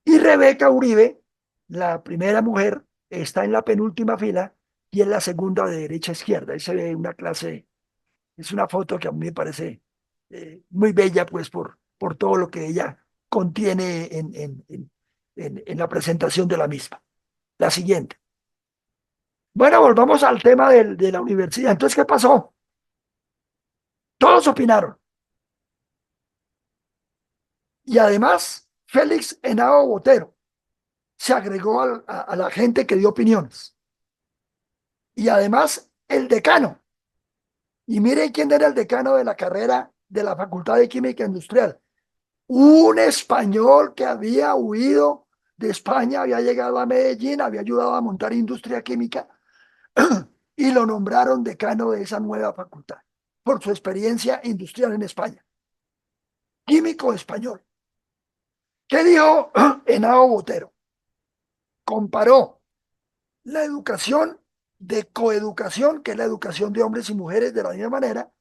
Y Rebeca Uribe, la primera mujer, está en la penúltima fila y en la segunda de derecha a izquierda. Ahí se ve una clase, es una foto que a mí me parece muy bella, pues por todo lo que ella contiene en la presentación de la misma. La siguiente. Bueno, volvamos al tema de la universidad. Entonces, ¿qué pasó? Todos opinaron. Y además, Félix Henao Botero se agregó a la gente que dio opiniones. Y además, el decano. Y miren quién era el decano de la carrera de la Facultad de Química Industrial. Un español que había huido de España, había llegado a Medellín, había ayudado a montar industria química y lo nombraron decano de esa nueva facultad por su experiencia industrial en España. Químico español. ¿Qué dijo Henao Botero? Comparó la educación de coeducación, que es la educación de hombres y mujeres de la misma manera,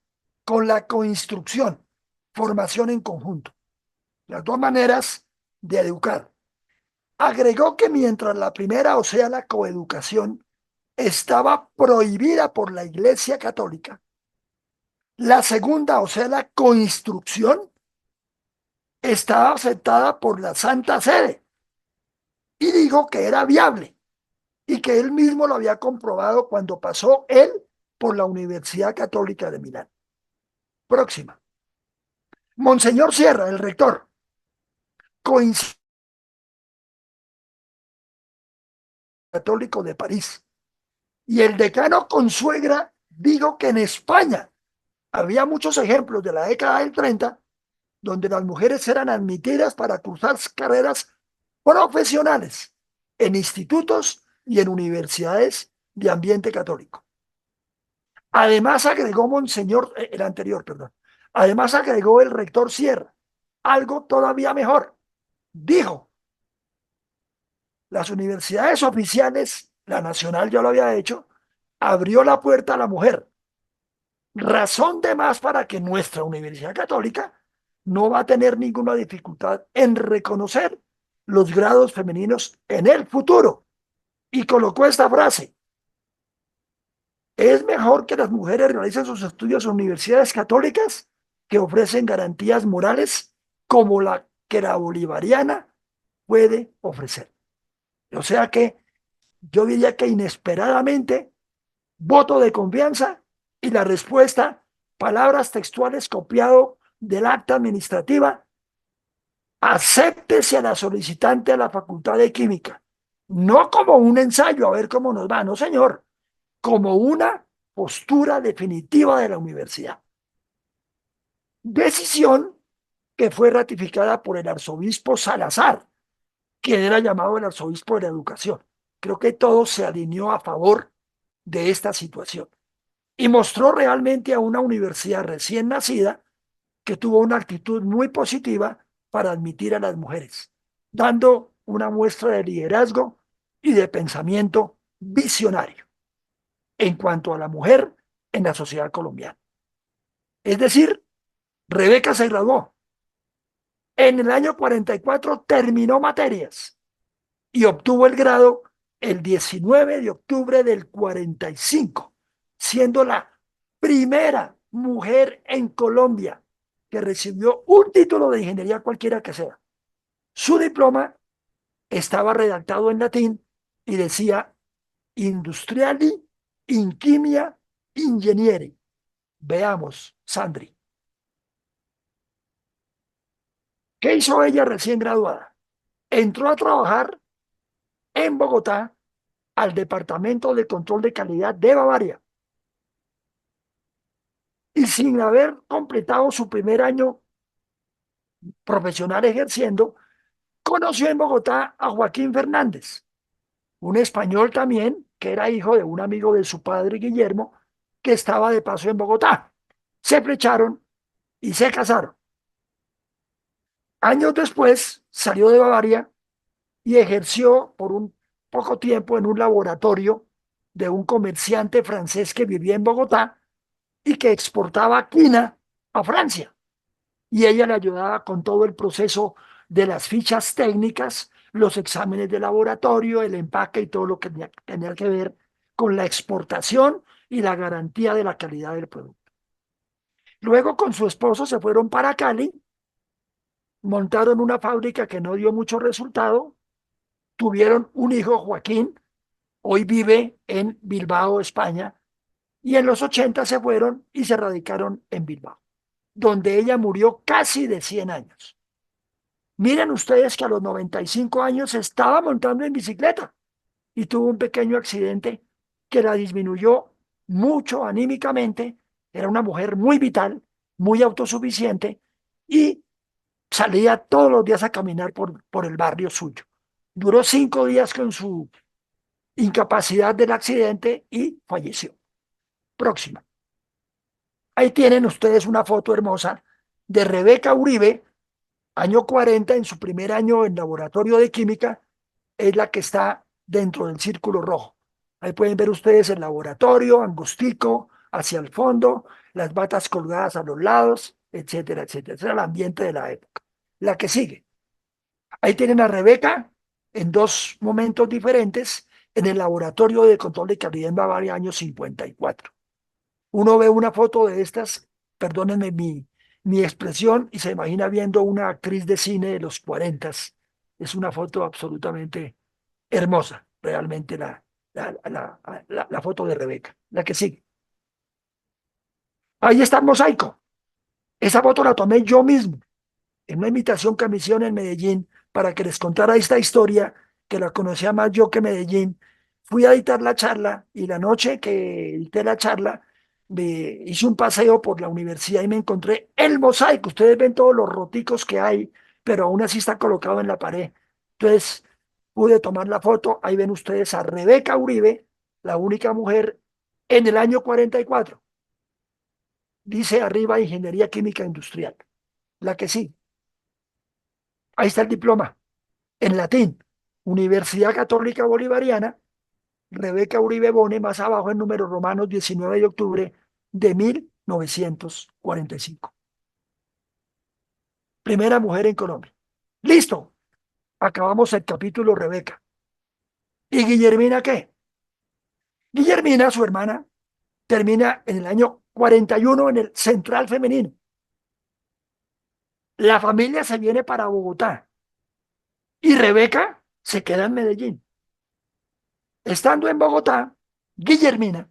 con la coinstrucción, formación en conjunto. Las dos maneras de educar. Agregó que mientras la primera, o sea, la coeducación, estaba prohibida por la Iglesia Católica, la segunda, o sea, la coinstrucción, estaba aceptada por la Santa Sede y dijo que era viable y que él mismo lo había comprobado cuando pasó él por la Universidad Católica de Milán. Próxima. Monseñor Sierra, el rector, coincidió católico de París. Y el decano Consuegra dijo que en España había muchos ejemplos de la década del 30 donde las mujeres eran admitidas para cursar carreras profesionales en institutos y en universidades de ambiente católico. Además agregó Monseñor, el anterior, perdón, además agregó el rector Sierra, algo todavía mejor. Dijo, las universidades oficiales, la nacional ya lo había hecho, abrió la puerta a la mujer. Razón de más para que nuestra Universidad Católica no va a tener ninguna dificultad en reconocer los grados femeninos en el futuro. Y colocó esta frase: es mejor que las mujeres realicen sus estudios en universidades católicas que ofrecen garantías morales como la que la bolivariana puede ofrecer. O sea que yo diría que inesperadamente, voto de confianza y la respuesta, palabras textuales copiado del acta administrativa: acéptese a la solicitante a la Facultad de Química. No como un ensayo a ver cómo nos va, no señor, como una postura definitiva de la universidad. Decisión que fue ratificada por el arzobispo Salazar, quien era llamado el arzobispo de la educación. Creo que todo se alineó a favor de esta situación y mostró realmente a una universidad recién nacida que tuvo una actitud muy positiva para admitir a las mujeres, dando una muestra de liderazgo y de pensamiento visionario en cuanto a la mujer en la sociedad colombiana. Es decir, Rebeca se graduó. En el año 44 terminó materias y obtuvo el grado el 19 de octubre del 45, siendo la primera mujer en Colombia que recibió un título de ingeniería cualquiera que sea. Su diploma estaba redactado en latín y decía Industriali in Chimia Ingenieri. Veamos, Sandri. ¿Qué hizo ella recién graduada? Entró a trabajar en Bogotá al Departamento de Control de Calidad de Bavaria y sin haber completado su primer año profesional ejerciendo, conoció en Bogotá a Joaquín Fernández, un español también que era hijo de un amigo de su padre Guillermo, que estaba de paso en Bogotá. Se flecharon y se casaron. Años después salió de Bavaria y ejerció por un poco tiempo en un laboratorio de un comerciante francés que vivía en Bogotá y que exportaba quina a Francia. Y ella le ayudaba con todo el proceso de las fichas técnicas, los exámenes de laboratorio, el empaque y todo lo que tenía que ver con la exportación y la garantía de la calidad del producto. Luego con su esposo se fueron para Cali, montaron una fábrica que no dio mucho resultado, tuvieron un hijo, Joaquín, hoy vive en Bilbao, España, y en los 80 se fueron y se radicaron en Bilbao, donde ella murió casi de 100 años. Miren ustedes que a los 95 años estaba montando en bicicleta y tuvo un pequeño accidente que la disminuyó mucho anímicamente. Era una mujer muy vital, muy autosuficiente y salía todos los días a caminar por el barrio suyo. Duró 5 días con su incapacidad del accidente y falleció. Próxima. Ahí tienen ustedes una foto hermosa de Rebeca Uribe, año 40, en su primer año en laboratorio de química, es la que está dentro del círculo rojo. Ahí pueden ver ustedes el laboratorio, angostico, hacia el fondo, las batas colgadas a los lados, etcétera, etcétera. Ese era el ambiente de la época. La que sigue. Ahí tienen a Rebeca en dos momentos diferentes en el laboratorio de control de calidad en Bavaria, año 54. Uno ve una foto de estas, perdónenme mi expresión, y se imagina viendo una actriz de cine de los 40. Es una foto absolutamente hermosa, realmente la foto de Rebeca, la que sigue. Ahí está el mosaico. Esa foto la tomé yo mismo en una invitación que me hicieron en Medellín para que les contara esta historia, que la conocía más yo que Medellín. Fui a editar la charla y la noche que edité la charla, me hice un paseo por la universidad y me encontré el mosaico. Ustedes ven todos los roticos que hay, pero aún así está colocado en la pared. Entonces pude tomar la foto. Ahí ven ustedes a Rebeca Uribe, la única mujer en el año 44. Dice arriba Ingeniería Química Industrial. La que sí. Ahí está el diploma, en latín. Universidad Católica Bolivariana, Rebeca Uribe Bone, más abajo en números romanos, 19 de octubre de 1945. Primera mujer en Colombia. Listo, acabamos el capítulo Rebeca. ¿Y Guillermina qué? Guillermina, su hermana, termina en el año 41 en el Central Femenino. La familia se viene para Bogotá y Rebeca se queda en Medellín. Estando en Bogotá, Guillermina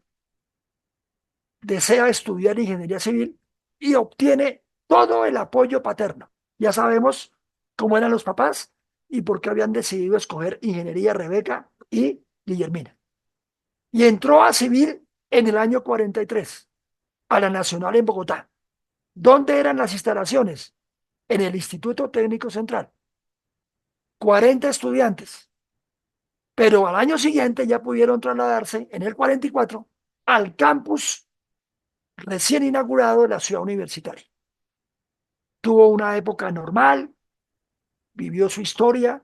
desea estudiar ingeniería civil y obtiene todo el apoyo paterno. Ya sabemos cómo eran los papás y por qué habían decidido escoger ingeniería Rebeca y Guillermina. Y entró a civil en el año 43 a la Nacional en Bogotá. ¿Dónde eran las instalaciones? En el Instituto Técnico Central. 40 estudiantes. Pero al año siguiente ya pudieron trasladarse en el 44 al campus recién inaugurado de la ciudad universitaria. Tuvo una época normal, vivió su historia,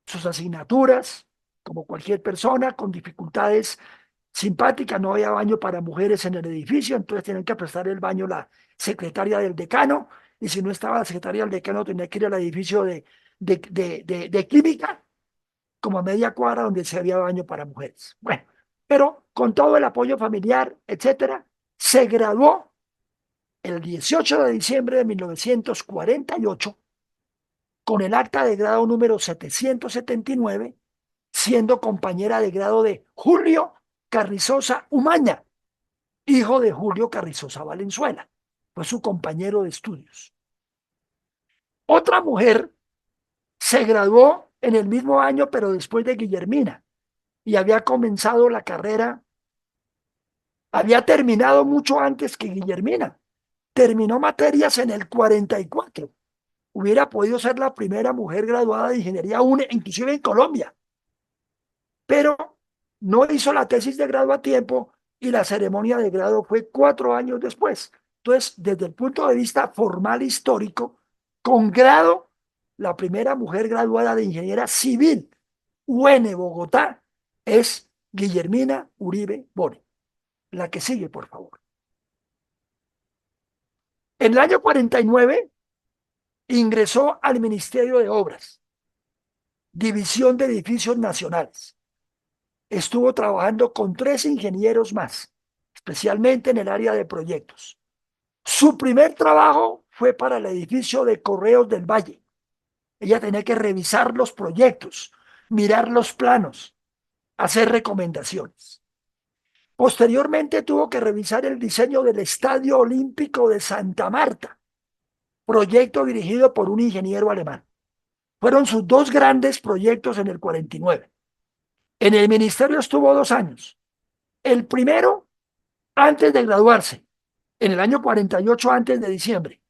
sus asignaturas, como cualquier persona, con dificultades simpáticas. No había baño para mujeres en el edificio, entonces tenían que prestar el baño la secretaria del decano, y si no estaba la secretaria del decano tenía que ir al edificio de química, como a media cuadra donde se había baño para mujeres. Bueno, pero con todo el apoyo familiar, etcétera, se graduó el 18 de diciembre de 1948 con el acta de grado número 779, siendo compañera de grado de Julio Carrizosa Umaña, hijo de Julio Carrizosa Valenzuela. Fue su compañero de estudios. Otra mujer se graduó en el mismo año, pero después de Guillermina, y había comenzado la carrera, había terminado mucho antes que Guillermina. Terminó materias en el 44. Hubiera podido ser la primera mujer graduada de ingeniería UNE, inclusive en Colombia, pero no hizo la tesis de grado a tiempo y la ceremonia de grado fue 4 años después. Entonces, desde el punto de vista formal histórico, con grado, la primera mujer graduada de ingeniera civil UNE Bogotá es Guillermina Uribe Bone. La que sigue, por favor. En el año 49 ingresó al Ministerio de Obras, División de Edificios Nacionales. Estuvo trabajando con 3 ingenieros más, especialmente en el área de proyectos. Su primer trabajo fue para el edificio de Correos del Valle. Ella tenía que revisar los proyectos, mirar los planos, hacer recomendaciones. Posteriormente tuvo que revisar el diseño del Estadio Olímpico de Santa Marta, proyecto dirigido por un ingeniero alemán. Fueron sus dos grandes proyectos en el 49. En el ministerio estuvo 2 años. El primero, antes de graduarse, en el año 48, antes de diciembre,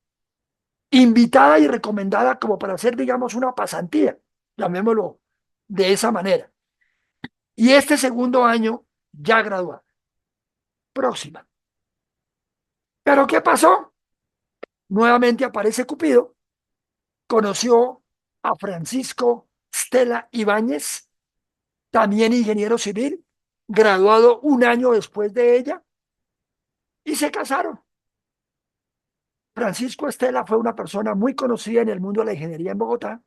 invitada y recomendada como para hacer, digamos, una pasantía, llamémoslo de esa manera. Y este segundo año ya graduada, próxima. ¿Pero qué pasó? Nuevamente aparece Cupido, conoció a Francisco Stella Ibáñez, también ingeniero civil, graduado un año después de ella, y se casaron. Francisco Stella fue una persona muy conocida en el mundo de la ingeniería en Bogotá,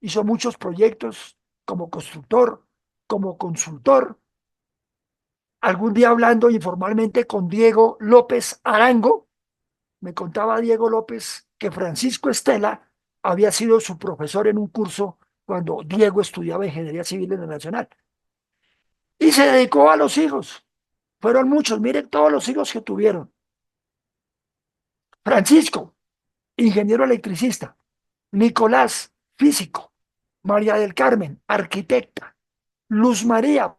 hizo muchos proyectos como constructor, como consultor. Algún día hablando informalmente con Diego López Arango, me contaba Diego López que Francisco Stella había sido su profesor en un curso cuando Diego estudiaba ingeniería civil en la Nacional. Y se dedicó a los hijos. Fueron muchos, miren todos los hijos que tuvieron. Francisco, ingeniero electricista. Nicolás, físico. María del Carmen, arquitecta. Luz María,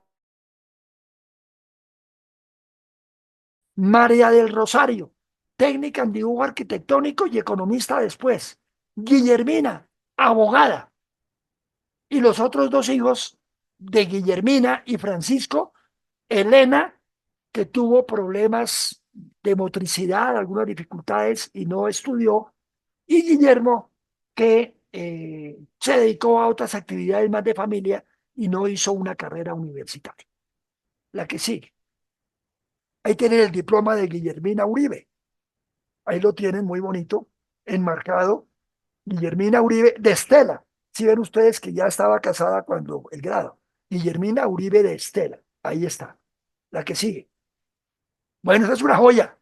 María del Rosario, técnica en dibujo arquitectónico y economista después. Guillermina, abogada. Y los otros dos hijos de Guillermina y Francisco, Elena, que tuvo problemas de motricidad, algunas dificultades y no estudió, y Guillermo, que se dedicó a otras actividades más de familia y no hizo una carrera universitaria. La que sigue. Ahí tienen el diploma de Guillermina Uribe. Ahí lo tienen muy bonito, enmarcado. Guillermina Uribe de Estela. Si ven ustedes que ya estaba casada cuando el grado. Guillermina Uribe de Estela. Ahí está. La que sigue. Bueno, esa es una joya.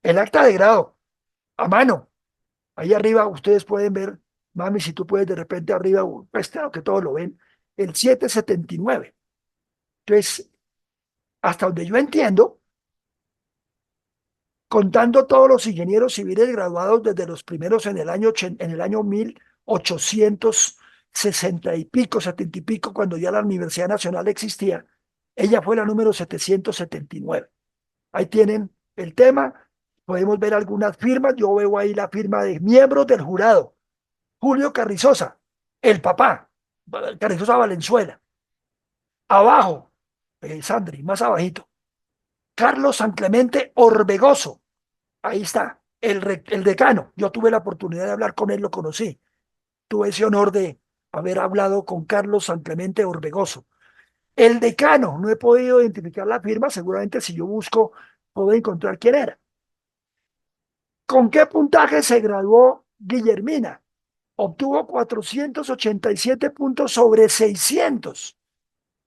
El acta de grado, a mano. Ahí arriba ustedes pueden ver, mami, si tú puedes de repente arriba, pues claro que todos lo ven, el 779. Entonces, hasta donde yo entiendo, contando todos los ingenieros civiles graduados desde los primeros en el año 1860 y pico, 70 y pico, cuando ya la Universidad Nacional existía, ella fue la número 779. Ahí tienen el tema, podemos ver algunas firmas, yo veo ahí la firma de miembros del jurado, Julio Carrizosa, el papá, Carrizosa Valenzuela, abajo, Sandri, más abajito, Carlos San Clemente Orbegoso. Ahí está, el decano. Yo tuve la oportunidad de hablar con él, lo conocí. Tuve ese honor de haber hablado con Carlos San Clemente Orbegoso. El decano, no he podido identificar la firma, seguramente si yo busco puedo encontrar quién era. ¿Con qué puntaje se graduó Guillermina? Obtuvo 487 puntos sobre 600.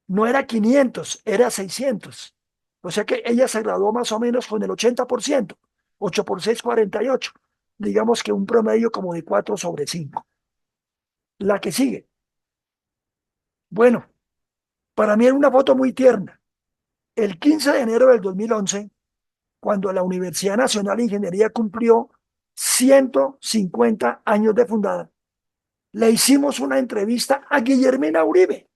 No era 500, era 600. O sea que ella se graduó más o menos con el 80%. 8 por 6, 48. Digamos que un promedio como de 4 sobre 5. La que sigue. Bueno, para mí era una foto muy tierna. El 15 de enero del 2011, cuando la Universidad Nacional de Ingeniería cumplió 150 años de fundada, le hicimos una entrevista a Guillermina Uribe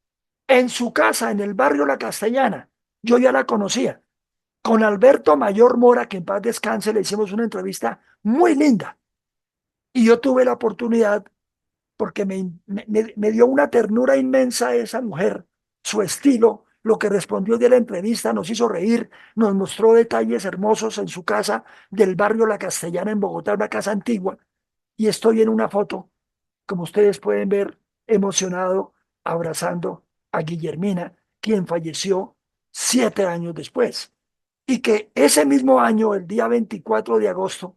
en su casa en el barrio La Castellana. Yo ya la conocía. Con Alberto Mayor Mora, que en paz descanse, le hicimos una entrevista muy linda. Y yo tuve la oportunidad, porque me dio una ternura inmensa esa mujer, su estilo, lo que respondió de la entrevista, nos hizo reír, nos mostró detalles hermosos en su casa del barrio La Castellana en Bogotá, una casa antigua. Y estoy en una foto, como ustedes pueden ver, emocionado, abrazando a Guillermina, quien falleció 7 años después. Y que ese mismo año, el día 24 de agosto,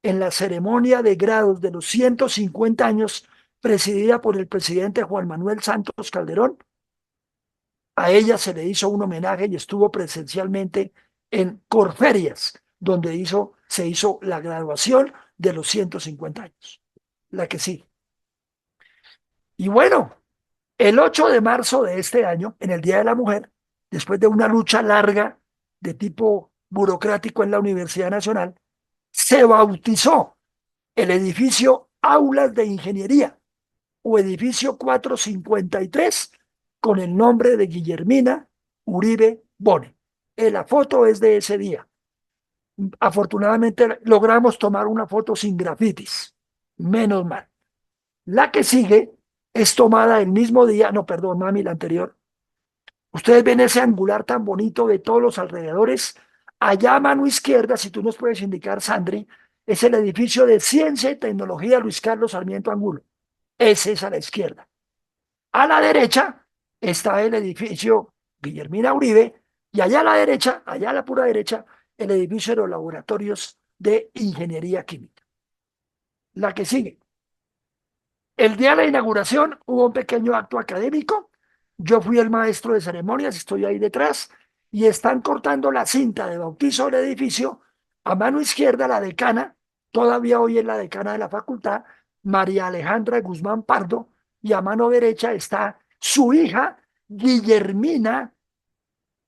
en la ceremonia de grados de los 150 años, presidida por el presidente Juan Manuel Santos Calderón, a ella se le hizo un homenaje y estuvo presencialmente en Corferias, donde se hizo la graduación de los 150 años. La que sí. Y bueno, el 8 de marzo de este año, en el Día de la Mujer, después de una lucha larga de tipo burocrático en la Universidad Nacional, se bautizó el edificio Aulas de Ingeniería o edificio 453 con el nombre de Guillermina Uribe Bone. La foto es de ese día. Afortunadamente logramos tomar una foto sin grafitis. Menos mal. La que sigue es tomada el mismo día, no, perdón, mami, la anterior. Ustedes ven ese angular tan bonito de todos los alrededores. Allá a mano izquierda, si tú nos puedes indicar, Sandri, es el edificio de Ciencia y Tecnología Luis Carlos Sarmiento Angulo. Ese es a la izquierda. A la derecha está el edificio Guillermina Uribe y allá a la derecha, allá a la pura derecha, el edificio de los laboratorios de ingeniería química. La que sigue. El día de la inauguración hubo un pequeño acto académico. Yo fui el maestro de ceremonias, estoy ahí detrás, y están cortando la cinta de bautizo del edificio. A mano izquierda, la decana, todavía hoy es la decana de la facultad, María Alejandra Guzmán Pardo, y a mano derecha está su hija, Guillermina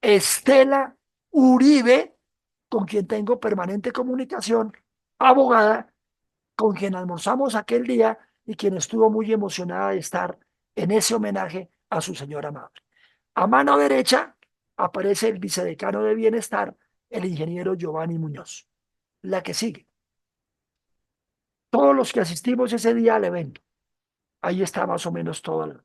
Estela Uribe, con quien tengo permanente comunicación, abogada, con quien almorzamos aquel día y quien estuvo muy emocionada de estar en ese homenaje a su señora madre. A mano derecha aparece el vicedecano de Bienestar, el ingeniero Giovanni Muñoz. La que sigue. Todos los que asistimos ese día al evento, ahí está más o menos todo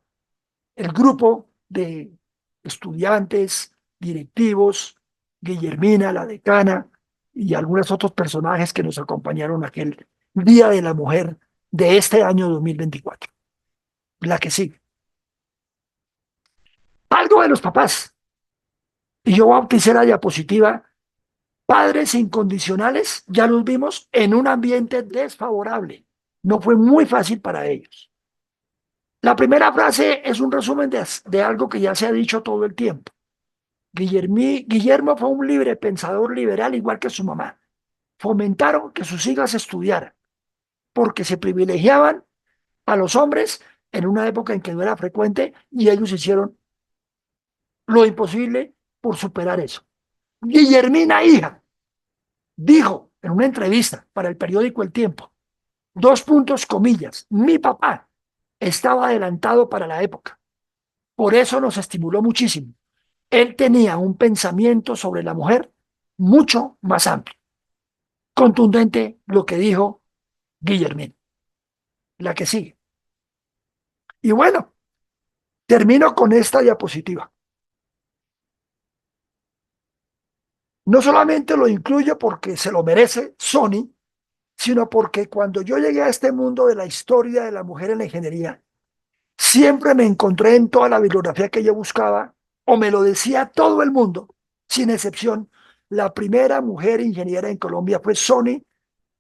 el grupo de estudiantes, directivos, Guillermina, la decana, y algunos otros personajes que nos acompañaron aquel Día de la Mujer de este año 2024. La que sigue. Algo de los papás. Y yo bauticé la diapositiva padres incondicionales, ya los vimos, en un ambiente desfavorable. No fue muy fácil para ellos. La primera frase es un resumen de algo que ya se ha dicho todo el tiempo. Guillermo fue un libre pensador liberal igual que su mamá. Fomentaron que sus hijas estudiaran porque se privilegiaban a los hombres en una época en que no era frecuente y ellos hicieron lo imposible por superar eso. Guillermina, hija, dijo en una entrevista para el periódico El Tiempo, dos puntos, comillas, mi papá estaba adelantado para la época, por eso nos estimuló muchísimo. Él tenía un pensamiento sobre la mujer mucho más amplio. Contundente lo que dijo Guillermín. La que sigue. Y bueno, termino con esta diapositiva. No solamente lo incluyo porque se lo merece Sony, sino porque cuando yo llegué a este mundo de la historia de la mujer en la ingeniería, siempre me encontré en toda la bibliografía que yo buscaba, o me lo decía todo el mundo, sin excepción, la primera mujer ingeniera en Colombia fue Sony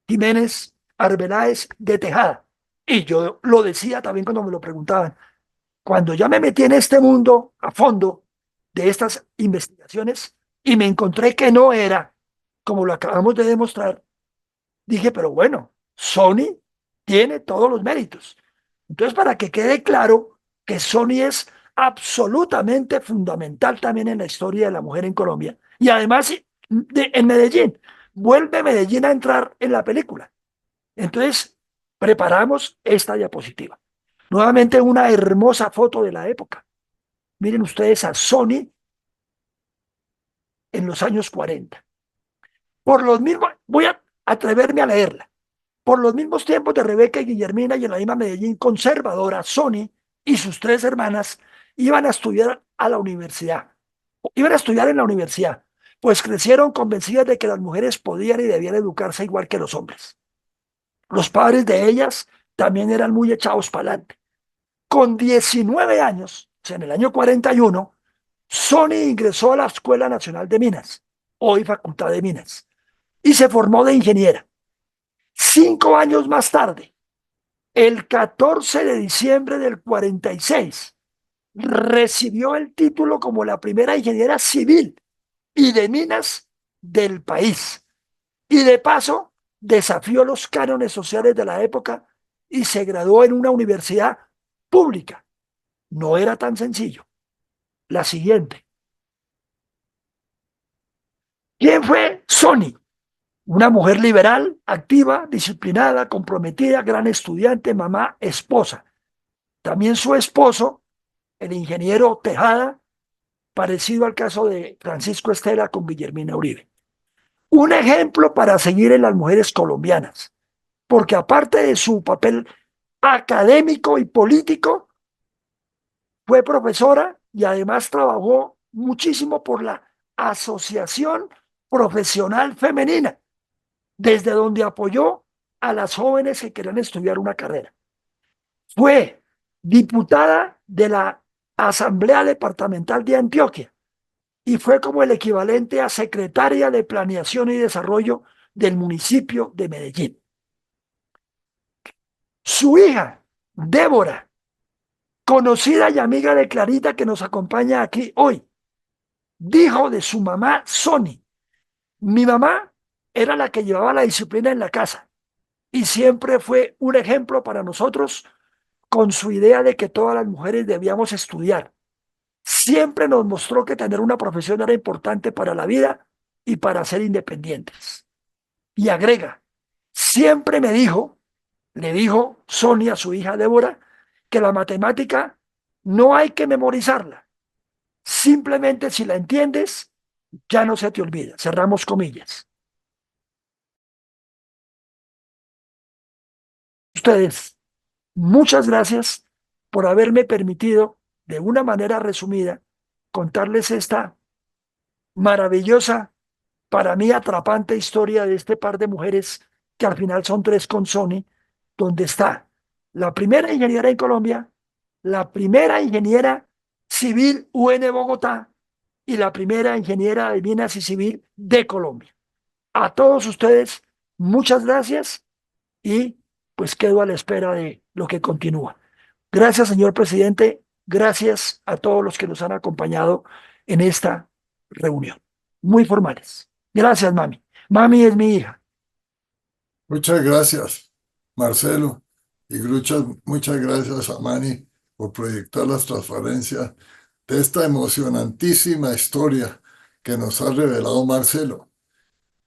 Jiménez Arbeláez de Tejada. Y yo lo decía también cuando me lo preguntaban. Cuando ya me metí en este mundo a fondo de estas investigaciones y me encontré que no era como lo acabamos de demostrar, dije, pero bueno, Sony tiene todos los méritos. Entonces, para que quede claro que Sony es absolutamente fundamental también en la historia de la mujer en Colombia y además en Medellín, vuelve Medellín a entrar en la película. Entonces, preparamos esta diapositiva. Nuevamente una hermosa foto de la época. Miren ustedes a Sony en los años 40. Por los mismos, voy a atreverme a leerla. Por los mismos tiempos de Rebeca y Guillermina y en la misma Medellín conservadora, Sony y sus tres hermanas iban a estudiar a la universidad. Iban a estudiar en la universidad, pues crecieron convencidas de que las mujeres podían y debían educarse igual que los hombres. Los padres de ellas también eran muy echados para adelante. Con 19 años, o sea, en el año 41, Sony ingresó a la Escuela Nacional de Minas, hoy Facultad de Minas, y se formó de ingeniera. 5 años más tarde, el 14 de diciembre del 46, recibió el título como la primera ingeniera civil y de minas del país. Y de paso, desafió los cánones sociales de la época y se graduó en una universidad pública. No era tan sencillo. La siguiente. ¿Quién fue Sony? Una mujer liberal, activa, disciplinada, comprometida, gran estudiante, mamá, esposa. También su esposo, el ingeniero Tejada, parecido al caso de Francisco Estela con Guillermina Uribe. Un ejemplo para seguir en las mujeres colombianas, porque aparte de su papel académico y político, Fue profesora y además trabajó muchísimo por la Asociación Profesional Femenina, desde donde apoyó a las jóvenes que querían estudiar una carrera. Fue diputada de la Asamblea Departamental de Antioquia y fue como el equivalente a secretaria de Planeación y Desarrollo del municipio de Medellín. Su hija, Débora, conocida y amiga de Clarita que nos acompaña aquí hoy, dijo de su mamá Sony: mi mamá era la que llevaba la disciplina en la casa y siempre fue un ejemplo para nosotros con su idea de que todas las mujeres debíamos estudiar. Siempre nos mostró que tener una profesión era importante para la vida y para ser independientes. Y agrega, siempre me dijo, le dijo Sonia a su hija Débora, que la matemática no hay que memorizarla. Simplemente si la entiendes, ya no se te olvida. Cerramos comillas. Ustedes, muchas gracias por haberme permitido, de una manera resumida, contarles esta maravillosa, para mí atrapante historia de este par de mujeres, que al final son tres con Sony, donde está la primera ingeniera en Colombia, la primera ingeniera civil UN Bogotá y la primera ingeniera de minas y civil de Colombia. A todos ustedes, muchas gracias y pues quedo a la espera de lo que continúa. Gracias, señor presidente. Gracias a todos los que nos han acompañado en esta reunión. Muy formales. Gracias, mami. Mami es mi hija. Muchas gracias, Marcelo, y muchas gracias a Manny por proyectar las transparencias de esta emocionantísima historia que nos ha revelado Marcelo.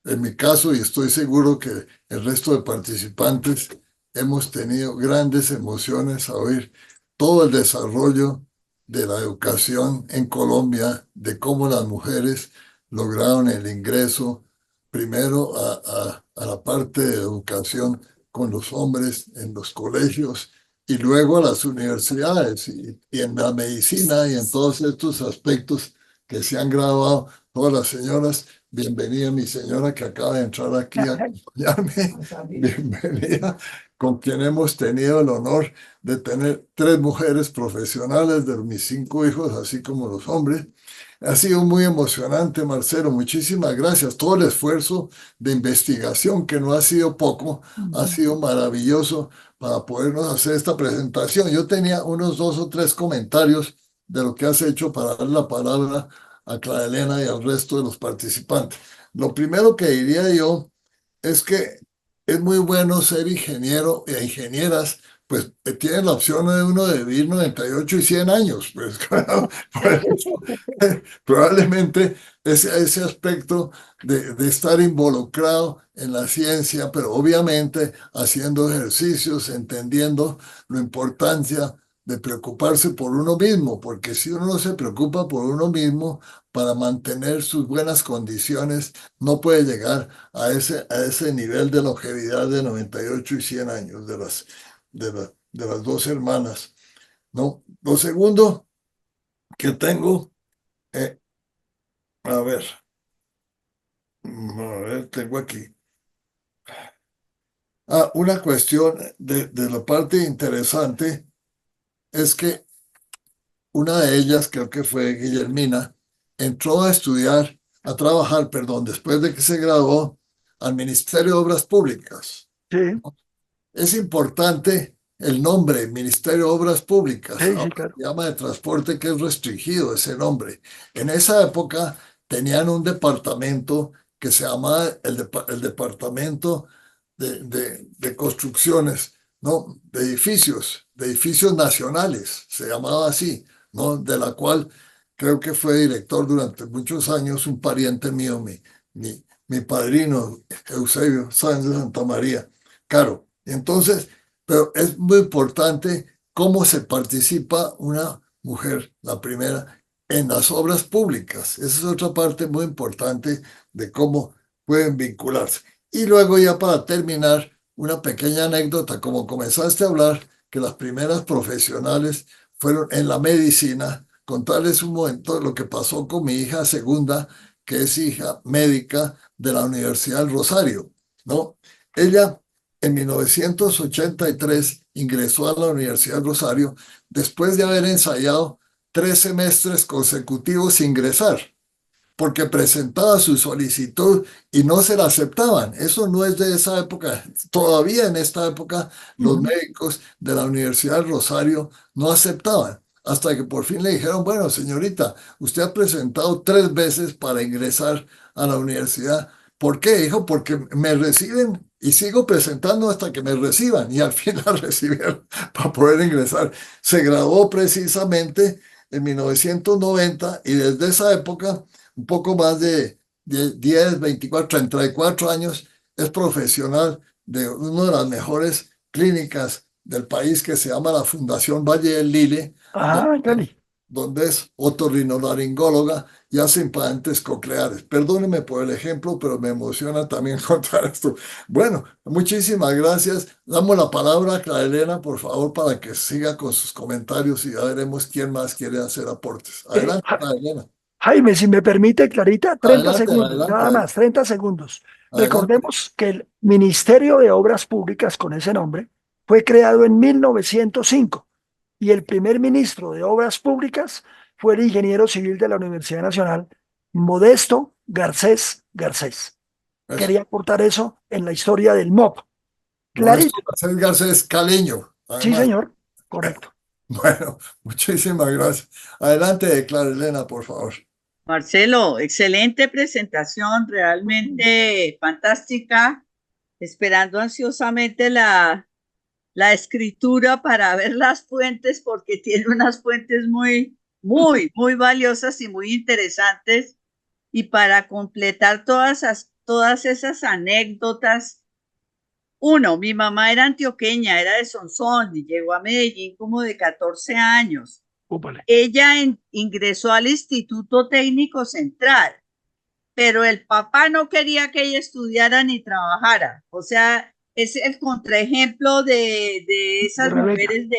En mi caso, y estoy seguro que el resto de participantes, hemos tenido grandes emociones a oír todo el desarrollo de la educación en Colombia, de cómo las mujeres lograron el ingreso primero a la parte de educación con los hombres en los colegios y luego a las universidades y en la medicina y en todos estos aspectos que se han grabado todas las señoras. Bienvenida, mi señora, que acaba de entrar aquí a acompañarme. Bienvenida, con quien hemos tenido el honor de tener tres mujeres profesionales de mis cinco hijos, así como los hombres. Ha sido muy emocionante, Marcelo. Muchísimas gracias. Todo el esfuerzo de investigación, que no ha sido poco, ha sido maravilloso para podernos hacer esta presentación. Yo tenía unos 2 o 3 comentarios de lo que has hecho para dar la palabra a Clara Elena y al resto de los participantes. Lo primero que diría yo es que es muy bueno ser ingeniero e ingenieras, pues tienen la opción de uno de vivir 98 y 100 años. Pues, claro, pues, probablemente ese aspecto de estar involucrado en la ciencia, pero obviamente haciendo ejercicios, entendiendo la importancia de preocuparse por uno mismo, porque si uno no se preocupa por uno mismo para mantener sus buenas condiciones, no puede llegar a ese nivel de longevidad de 98 y 100 años de las dos hermanas, ¿no? Lo segundo que tengo, eh, a ver, tengo aquí. Una cuestión de la parte interesante es que una de ellas, creo que fue Guillermina, entró a trabajar, perdón, después de que se graduó al Ministerio de Obras Públicas. Sí, Es importante el nombre, Ministerio de Obras Públicas. sí, sí, Ahora claro. se llama de transporte, que es restringido ese nombre. En esa época tenían un departamento que se llamaba el Departamento de Construcciones, ¿no? De edificios nacionales, se llamaba así, ¿no? De la cual creo que fue director durante muchos años un pariente mío, mi padrino, Eusebio Sáenz de Santa María. Claro, entonces, pero es muy importante cómo se participa una mujer, la primera, en las obras públicas. Esa es otra parte muy importante de cómo pueden vincularse. Y luego ya para terminar, una pequeña anécdota, como comenzaste a hablar, que las primeras profesionales fueron en la medicina. Contarles un momento lo que pasó con mi hija segunda, que es hija médica de la Universidad del Rosario, ¿no? Ella en 1983 ingresó a la Universidad del Rosario después de haber ensayado 3 semestres consecutivos sin ingresar porque presentaba su solicitud y no se la aceptaban. Eso no es de esa época. Todavía en esta época los Ujú. médicos de la Universidad del Rosario no aceptaban. Hasta que por fin le dijeron, bueno, señorita, usted ha presentado 3 veces para ingresar a la universidad. ¿Por qué? Dijo, porque me reciben y sigo presentando hasta que me reciban. Y al fin la recibieron para poder ingresar. Se graduó precisamente en 1990 y desde esa época un poco más de 10, 24, 34 años, es profesional de una de las mejores clínicas del país que se llama la Fundación Valle del Lile, Ah, donde, Cali. donde es otorrinolaringóloga y hace implantes cocleares. Perdóneme por el ejemplo, pero me emociona también contar esto. Bueno, muchísimas gracias. Damos la palabra a Clara Elena, por favor, para que siga con sus comentarios y ya veremos quién más quiere hacer aportes. Adelante, Ja- Clara Elena. Jaime, si me permite, Clarita, 30 Adelante, segundos, adelante, nada más, 30 segundos. adelante. Recordemos que el Ministerio de Obras Públicas, con ese nombre, fue creado en 1905 y el primer ministro de Obras Públicas fue el ingeniero civil de la Universidad Nacional, Modesto Garcés Garcés. Eso. Quería aportar eso en la historia del MOP. Modesto Clarita, Garcés Garcés es caleño, sí, además. señor, correcto. Bueno, muchísimas gracias. Adelante, Clara Elena, por favor. Marcelo, excelente presentación, realmente fantástica. Esperando ansiosamente la escritura para ver las fuentes, porque tiene unas fuentes muy valiosas y muy interesantes. Y para completar todas esas anécdotas, uno, mi mamá era antioqueña, era de Sonsón y llegó a Medellín como de 14 años. Úpale. Ella ingresó al Instituto Técnico Central, pero el papá no quería que ella estudiara ni trabajara. O sea, es el contraejemplo de De esas Rebeca. mujeres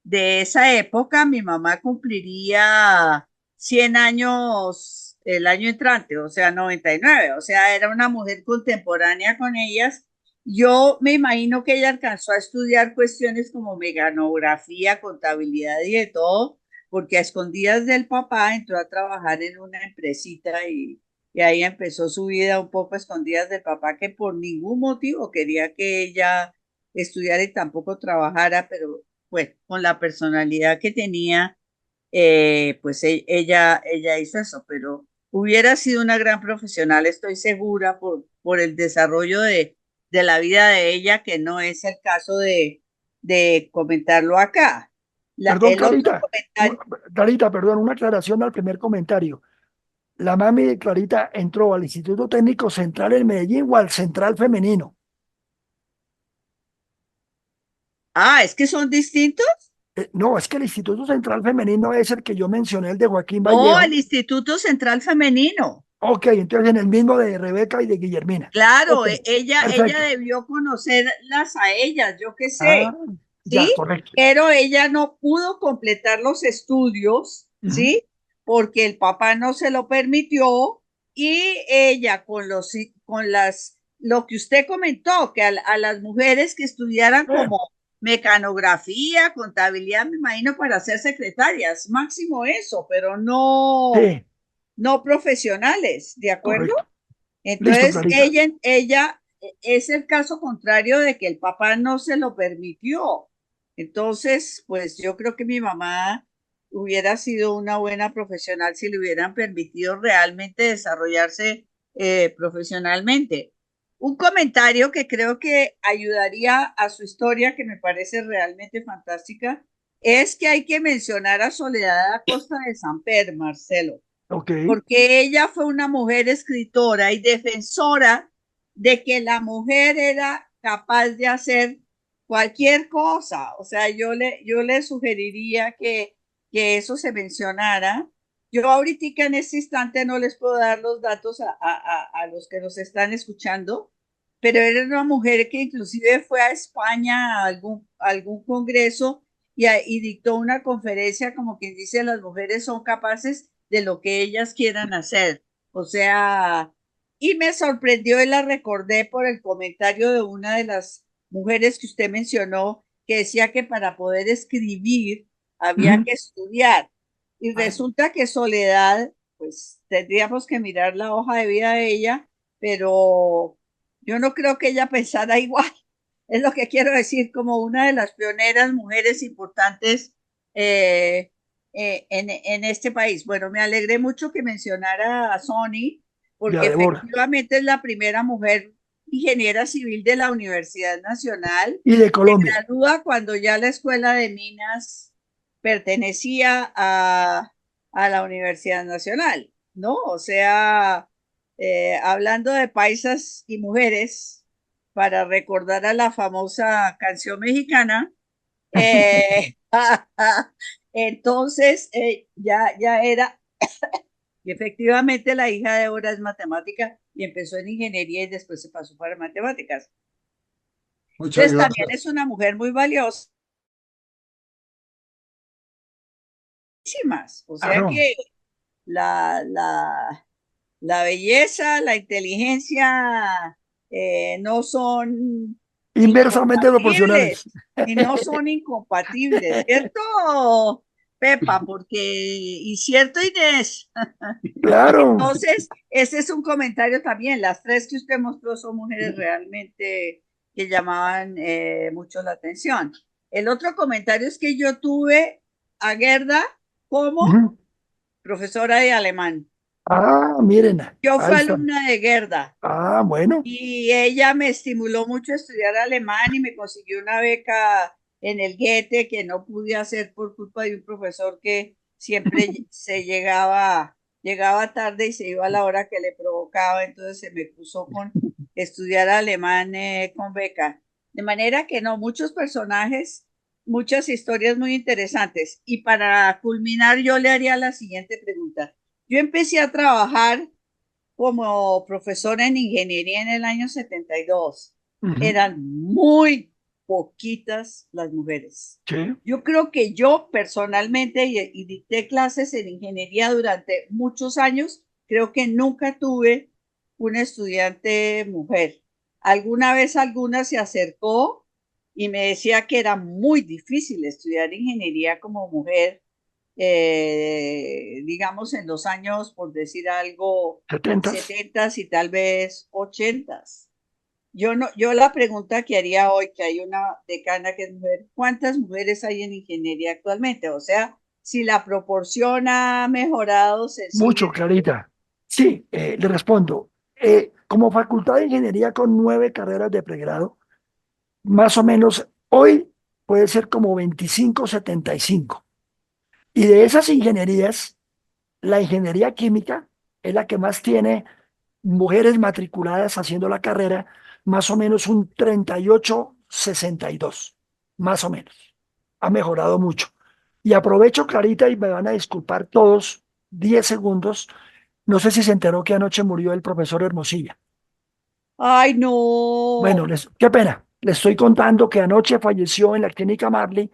de esa época. Mi mamá cumpliría 100 años el año entrante, o sea, 99. O sea, era una mujer contemporánea con ellas. Yo me imagino que ella alcanzó a estudiar cuestiones como mecanografía, contabilidad y de todo, porque a escondidas del papá entró a trabajar en una empresita y ahí empezó su vida un poco a escondidas del papá, que por ningún motivo quería que ella estudiara y tampoco trabajara, pero pues con la personalidad que tenía, pues ella hizo eso, pero hubiera sido una gran profesional, estoy segura, por el desarrollo de la vida de ella, que no es el caso de comentarlo acá. Perdón, El otro Clarita, comentario. Clarita, perdón, una aclaración al primer comentario. La mami de Clarita entró al Instituto Técnico Central en Medellín o al Central Femenino. Ah, es que son distintos. No, es que el Instituto Central Femenino es el que yo mencioné, el de Joaquín No, Vallejo. el Instituto Central Femenino. Ok, entonces en el mismo de Rebeca y de Guillermina. Claro, Ok, ella perfecto. debió conocerlas a ellas, yo qué Ah, sé, ya, ¿sí? correcto. Pero ella no pudo completar los estudios, Ujú. ¿sí? Porque el papá no se lo permitió y ella lo que usted comentó, que a las mujeres que estudiaran Eh, como mecanografía, contabilidad, me imagino para ser secretarias, máximo eso, pero sí, no profesionales, ¿de acuerdo? correcto. Listo, Entonces, Clarita. ella es el caso contrario de que el papá no se lo permitió. Entonces, pues yo creo que mi mamá hubiera sido una buena profesional si le hubieran permitido realmente desarrollarse profesionalmente. Un comentario que creo que ayudaría a su historia, que me parece realmente fantástica, es que hay que mencionar a Soledad Acosta de Samper, Marcelo, Ok. porque ella fue una mujer escritora y defensora de que la mujer era capaz de hacer cualquier cosa. O sea, yo le sugeriría que eso se mencionara. Yo ahorita en este instante no les puedo dar los datos a los que nos están escuchando, pero era una mujer que inclusive fue a España a algún congreso y dictó una conferencia como quien dice, las mujeres son capaces de lo que ellas quieran hacer. O sea, y me sorprendió y la recordé por el comentario de una de las mujeres que usted mencionó, que decía que para poder escribir había que estudiar. Y resulta que Soledad, pues tendríamos que mirar la hoja de vida de ella, pero yo no creo que ella pensara igual. Es lo que quiero decir, como una de las pioneras mujeres importantes en este país. Bueno, me alegré mucho que mencionara a Sony, y a porque Débora. efectivamente es la primera mujer ingeniera civil de la Universidad Nacional. Y de Se Colombia. gradúa cuando ya la Escuela de Minas pertenecía a la Universidad Nacional, ¿no? O sea, hablando de paisas y mujeres, para recordar a la famosa canción mexicana, eh, entonces ya era, y efectivamente la hija de Débora es matemática y empezó en ingeniería y después se pasó para matemáticas. Muchas Entonces también gracias. es una mujer muy valiosa. O sea Claro. que la belleza, la inteligencia no son Inversamente incompatibles proporcionales. y no son incompatibles, ¿cierto, Pepa? Porque, y cierto, Inés. Claro. Entonces, ese es un comentario también. Las tres que usted mostró son mujeres realmente que llamaban mucho la atención. El otro comentario es que yo tuve a Gerda como Ujú. profesora de alemán. Miren, Yo ahí fui están. alumna de Gerda Bueno, y ella me estimuló mucho a estudiar alemán y me consiguió una beca en el Goethe que no pude hacer por culpa de un profesor que siempre llegaba tarde y se iba a la hora que le provocaba, entonces se me puso con estudiar alemán con beca. De manera que no, muchos personajes, muchas historias muy interesantes. Y para culminar, yo le haría la siguiente pregunta. Yo empecé a trabajar como profesora en ingeniería en el año 72. ujú, Eran muy poquitas las mujeres. sí, Yo creo que yo personalmente, y dicté clases en ingeniería durante muchos años, creo que nunca tuve una estudiante mujer. Alguna vez alguna se acercó y me decía que era muy difícil estudiar ingeniería como mujer, digamos, en los años, por decir algo, setentas. 70 y tal vez 80. Yo no, yo la pregunta que haría hoy, que hay una decana que es mujer, ¿cuántas mujeres hay en ingeniería actualmente? O sea, si la proporción ha mejorado Mucho, sensiblemente. Clarita. Sí, le respondo. Como facultad de ingeniería con 9 carreras de pregrado, más o menos hoy puede ser como 25, 75. Y de esas ingenierías, la ingeniería química es la que más tiene mujeres matriculadas haciendo la carrera, más o menos un 38, 62, más o menos. Ha mejorado mucho. Y aprovecho, Clarita, y me van a disculpar todos, 10 segundos. No sé si se enteró que anoche murió el profesor Hermosilla. Ay, Bueno, no. qué pena. Les estoy contando que anoche falleció en la clínica Marley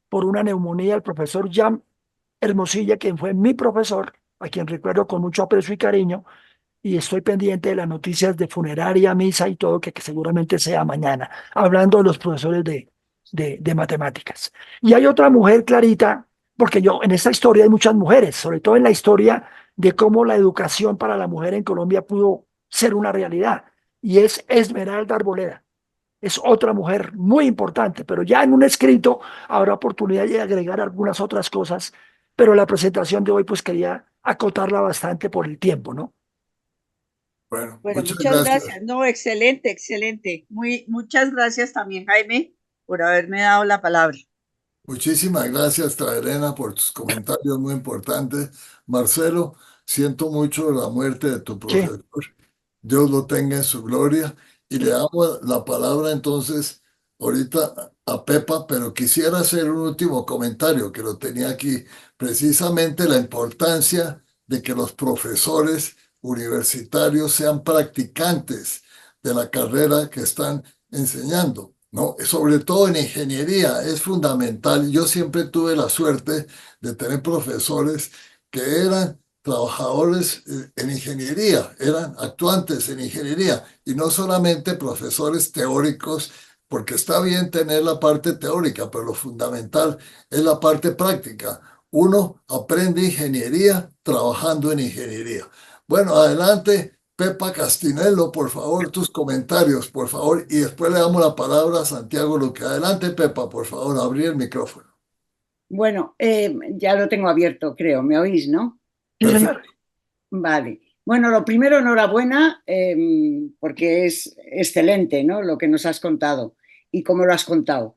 por una neumonía el profesor Jan Hermosilla, quien fue mi profesor, a quien recuerdo con mucho aprecio y cariño, y estoy pendiente de las noticias de funeraria, misa y todo, que seguramente sea mañana, hablando de los profesores de matemáticas. Y hay otra mujer, Clarita, porque yo en esta historia hay muchas mujeres, sobre todo en la historia de cómo la educación para la mujer en Colombia pudo ser una realidad, y es Esmeralda Arboleda. Es otra mujer muy importante, pero ya en un escrito habrá oportunidad de agregar algunas otras cosas, pero la presentación de hoy pues quería acotarla bastante por el tiempo, ¿no? Bueno, Bueno, muchas muchas gracias. gracias. No, excelente, excelente. Muchas gracias también, Jaime, por haberme dado la palabra. Muchísimas gracias, Traerena, por tus comentarios muy importantes. Marcelo, siento mucho la muerte de tu Sí, profesor. Dios lo tenga en su gloria. Y le damos la palabra entonces ahorita a Pepa, pero quisiera hacer un último comentario que lo tenía aquí. Precisamente la importancia de que los profesores universitarios sean practicantes de la carrera que están enseñando. ¿no? Sobre todo en ingeniería es fundamental. Yo siempre tuve la suerte de tener profesores que eran trabajadores en ingeniería, eran actuantes en ingeniería y no solamente profesores teóricos, porque está bien tener la parte teórica, pero lo fundamental es la parte práctica. Uno aprende ingeniería trabajando en ingeniería. Bueno, adelante. Pepa Castinello, por favor, tus comentarios, por favor, y después le damos la palabra a Santiago Luque. Adelante, Pepa, por favor, abrir el micrófono. Bueno, ya lo tengo abierto, creo. ¿Me oís, no? Sí, señor. Perfecto. Vale. Bueno, lo primero, enhorabuena, porque es excelente, ¿no? Lo que nos has contado y cómo lo has contado.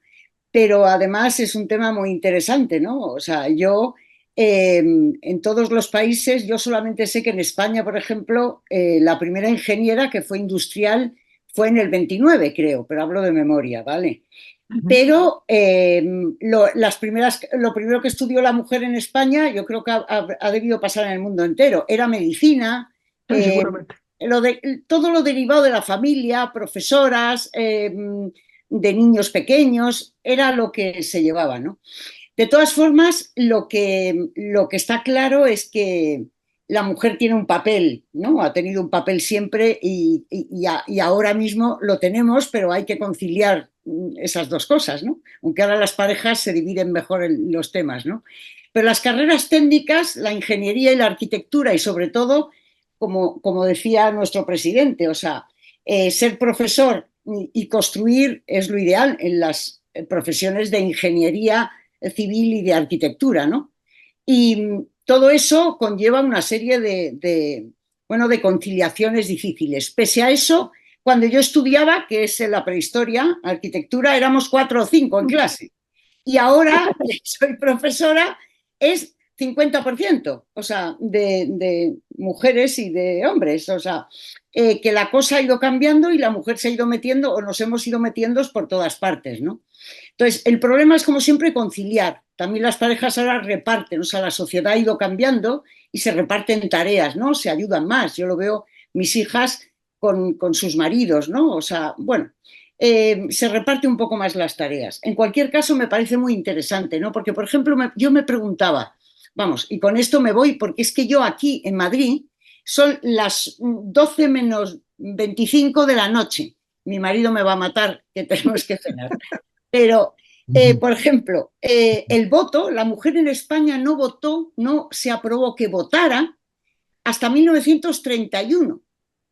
Pero además es un tema muy interesante, ¿no? O sea, yo en todos los países, yo solamente sé que en España, por ejemplo, la primera ingeniera que fue industrial fue en el 29, creo, pero hablo de memoria, ¿vale? Pero lo primero que estudió la mujer en España, yo creo que ha debido pasar en el mundo entero, era medicina, Sí, eh, seguramente. todo lo derivado de la familia, profesoras, de niños pequeños, era lo que se llevaba, ¿no? De todas formas, lo que está claro es que la mujer tiene un papel, ¿no? Ha tenido un papel siempre y ahora mismo lo tenemos, pero hay que conciliar esas dos cosas, ¿no? Aunque ahora las parejas se dividen mejor en los temas, ¿no? Pero las carreras técnicas, la ingeniería y la arquitectura y sobre todo, como decía nuestro presidente, o sea, ser profesor y construir es lo ideal en las profesiones de ingeniería civil y de arquitectura, ¿no? Y todo eso conlleva una serie bueno, de conciliaciones difíciles. Pese a eso, cuando yo estudiaba, que es en la prehistoria, arquitectura, éramos 4 o 5 en clase. Y ahora que soy profesora, es 50%, o sea, de mujeres y de hombres. O sea, que la cosa ha ido cambiando y la mujer se ha ido metiendo o nos hemos ido metiendo por todas partes, ¿no? Entonces, el problema es, como siempre, conciliar. También las parejas ahora reparten, o sea, la sociedad ha ido cambiando y se reparten tareas, ¿no? Se ayudan más. Yo lo veo, mis hijas con sus maridos, ¿no? O sea, bueno, se reparte un poco más las tareas. En cualquier caso, me parece muy interesante, ¿no? Porque, por ejemplo, yo me preguntaba, vamos, y con esto me voy, porque es que yo aquí en Madrid son las 12 menos 25 de la noche. Mi marido me va a matar, que tenemos que cenar. Pero, por ejemplo, el voto, la mujer en España no votó, no se aprobó que votara hasta 1931.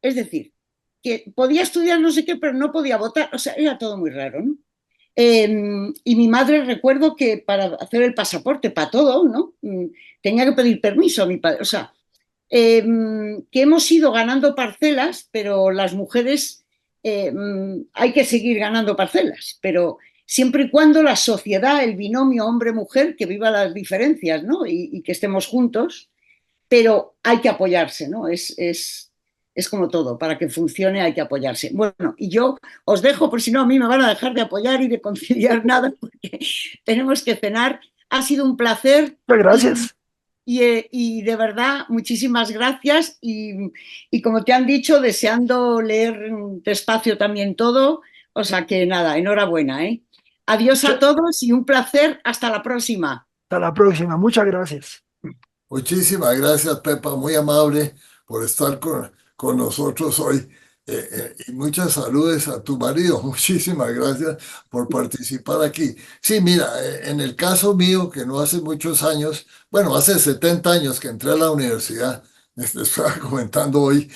Es decir, que podía estudiar no sé qué, pero no podía votar. O sea, era todo muy raro, ¿no? Y mi madre, recuerdo que para hacer el pasaporte, para todo, ¿no? Tenía que pedir permiso a mi padre. O sea, que hemos ido ganando parcelas, pero las mujeres hay que seguir ganando parcelas, pero siempre y cuando la sociedad, el binomio hombre-mujer, que viva las diferencias, ¿no? Y que estemos juntos, pero hay que apoyarse, ¿no? Es como todo, para que funcione hay que apoyarse. Bueno, y yo os dejo, por si no, a mí me van a dejar de apoyar y de conciliar nada, porque tenemos que cenar. Ha sido un placer. Muchas gracias. Y de verdad, muchísimas gracias. Y como te han dicho, deseando leer despacio también todo. O sea que nada, enhorabuena, ¿eh? Adiós a todos y un placer. Hasta la próxima. Hasta la próxima. Muchas gracias. Muchísimas gracias, Pepa, muy amable por estar con nosotros hoy. Y muchas saludes a tu marido. Muchísimas gracias por participar aquí. Sí, mira, en el caso mío, que no hace muchos años, bueno, hace 70 años que entré a la universidad, les estaba comentando hoy,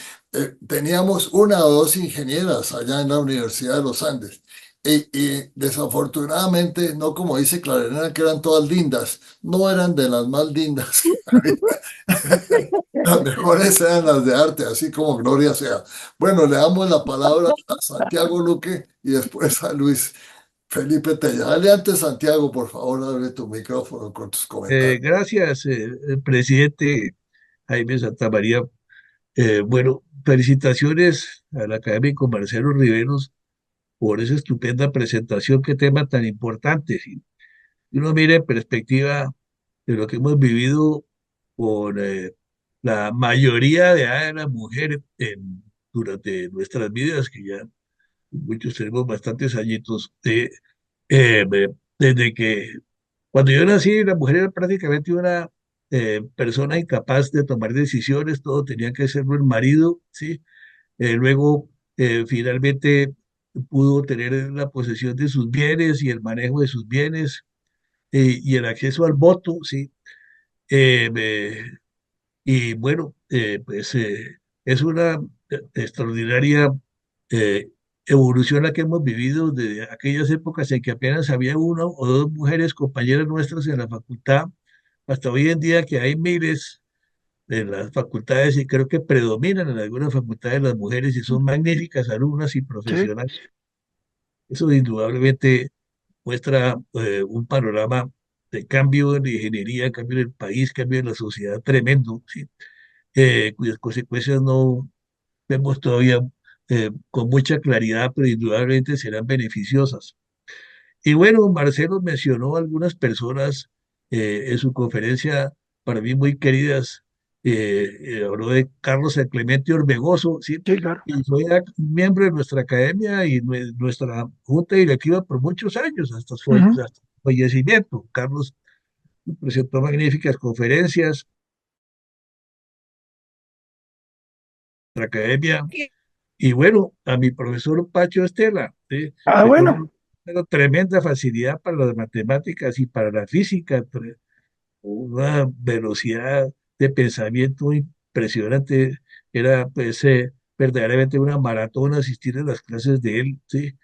teníamos una o dos ingenieras allá en la Universidad de los Andes. Y desafortunadamente, no como dice Clarena, que eran todas lindas, no eran de las más lindas. Las mejores eran las de arte, así como Gloria sea. Bueno, le damos la palabra a Santiago Luque y después a Luis Felipe Tella. Dale antes, Santiago, por favor, abre tu micrófono con tus comentarios. Gracias, presidente Jaime Santamaría. Bueno, felicitaciones al académico Marcelo Riveros por esa estupenda presentación, qué tema tan importante. Si uno mira en perspectiva de lo que hemos vivido con la mayoría de edad de las mujeres durante nuestras vidas, que ya muchos tenemos bastantes añitos, desde que cuando yo nací, la mujer era prácticamente una persona incapaz de tomar decisiones, todo tenía que hacerlo el marido, ¿sí? Luego, finalmente pudo tener la posesión de sus bienes y el manejo de sus bienes y el acceso al voto, ¿sí? Eh, y bueno, pues es una extraordinaria eh, evolución la que hemos vivido de aquellas épocas en que apenas había una o dos mujeres compañeras nuestras en la facultad, hasta hoy en día que hay miles en las facultades y creo que predominan en algunas facultades las mujeres y son magníficas alumnas y Sí, profesionales. Eso indudablemente muestra un panorama de cambio en la ingeniería, cambio en el país, cambio en la sociedad tremendo, ¿sí? Cuyas consecuencias no vemos todavía con mucha claridad, pero indudablemente serán beneficiosas. Y bueno, Marcelo mencionó algunas personas en su conferencia, para mí muy queridas, habló de Carlos El Clemente Orbegoso, ¿sí? sí, claro. Y fue miembro de nuestra academia y nuestra junta directiva por muchos años, Ujú. hasta su fallecimiento. Carlos presentó magníficas conferencias, nuestra academia. Y bueno, a mi profesor Pacho Estela, ¿sí? Ah, Que tuvo bueno, una tremenda facilidad para las matemáticas y para la física, una velocidad de pensamiento impresionante. Era pues verdaderamente una maratón asistir a las clases de él, ¿sí?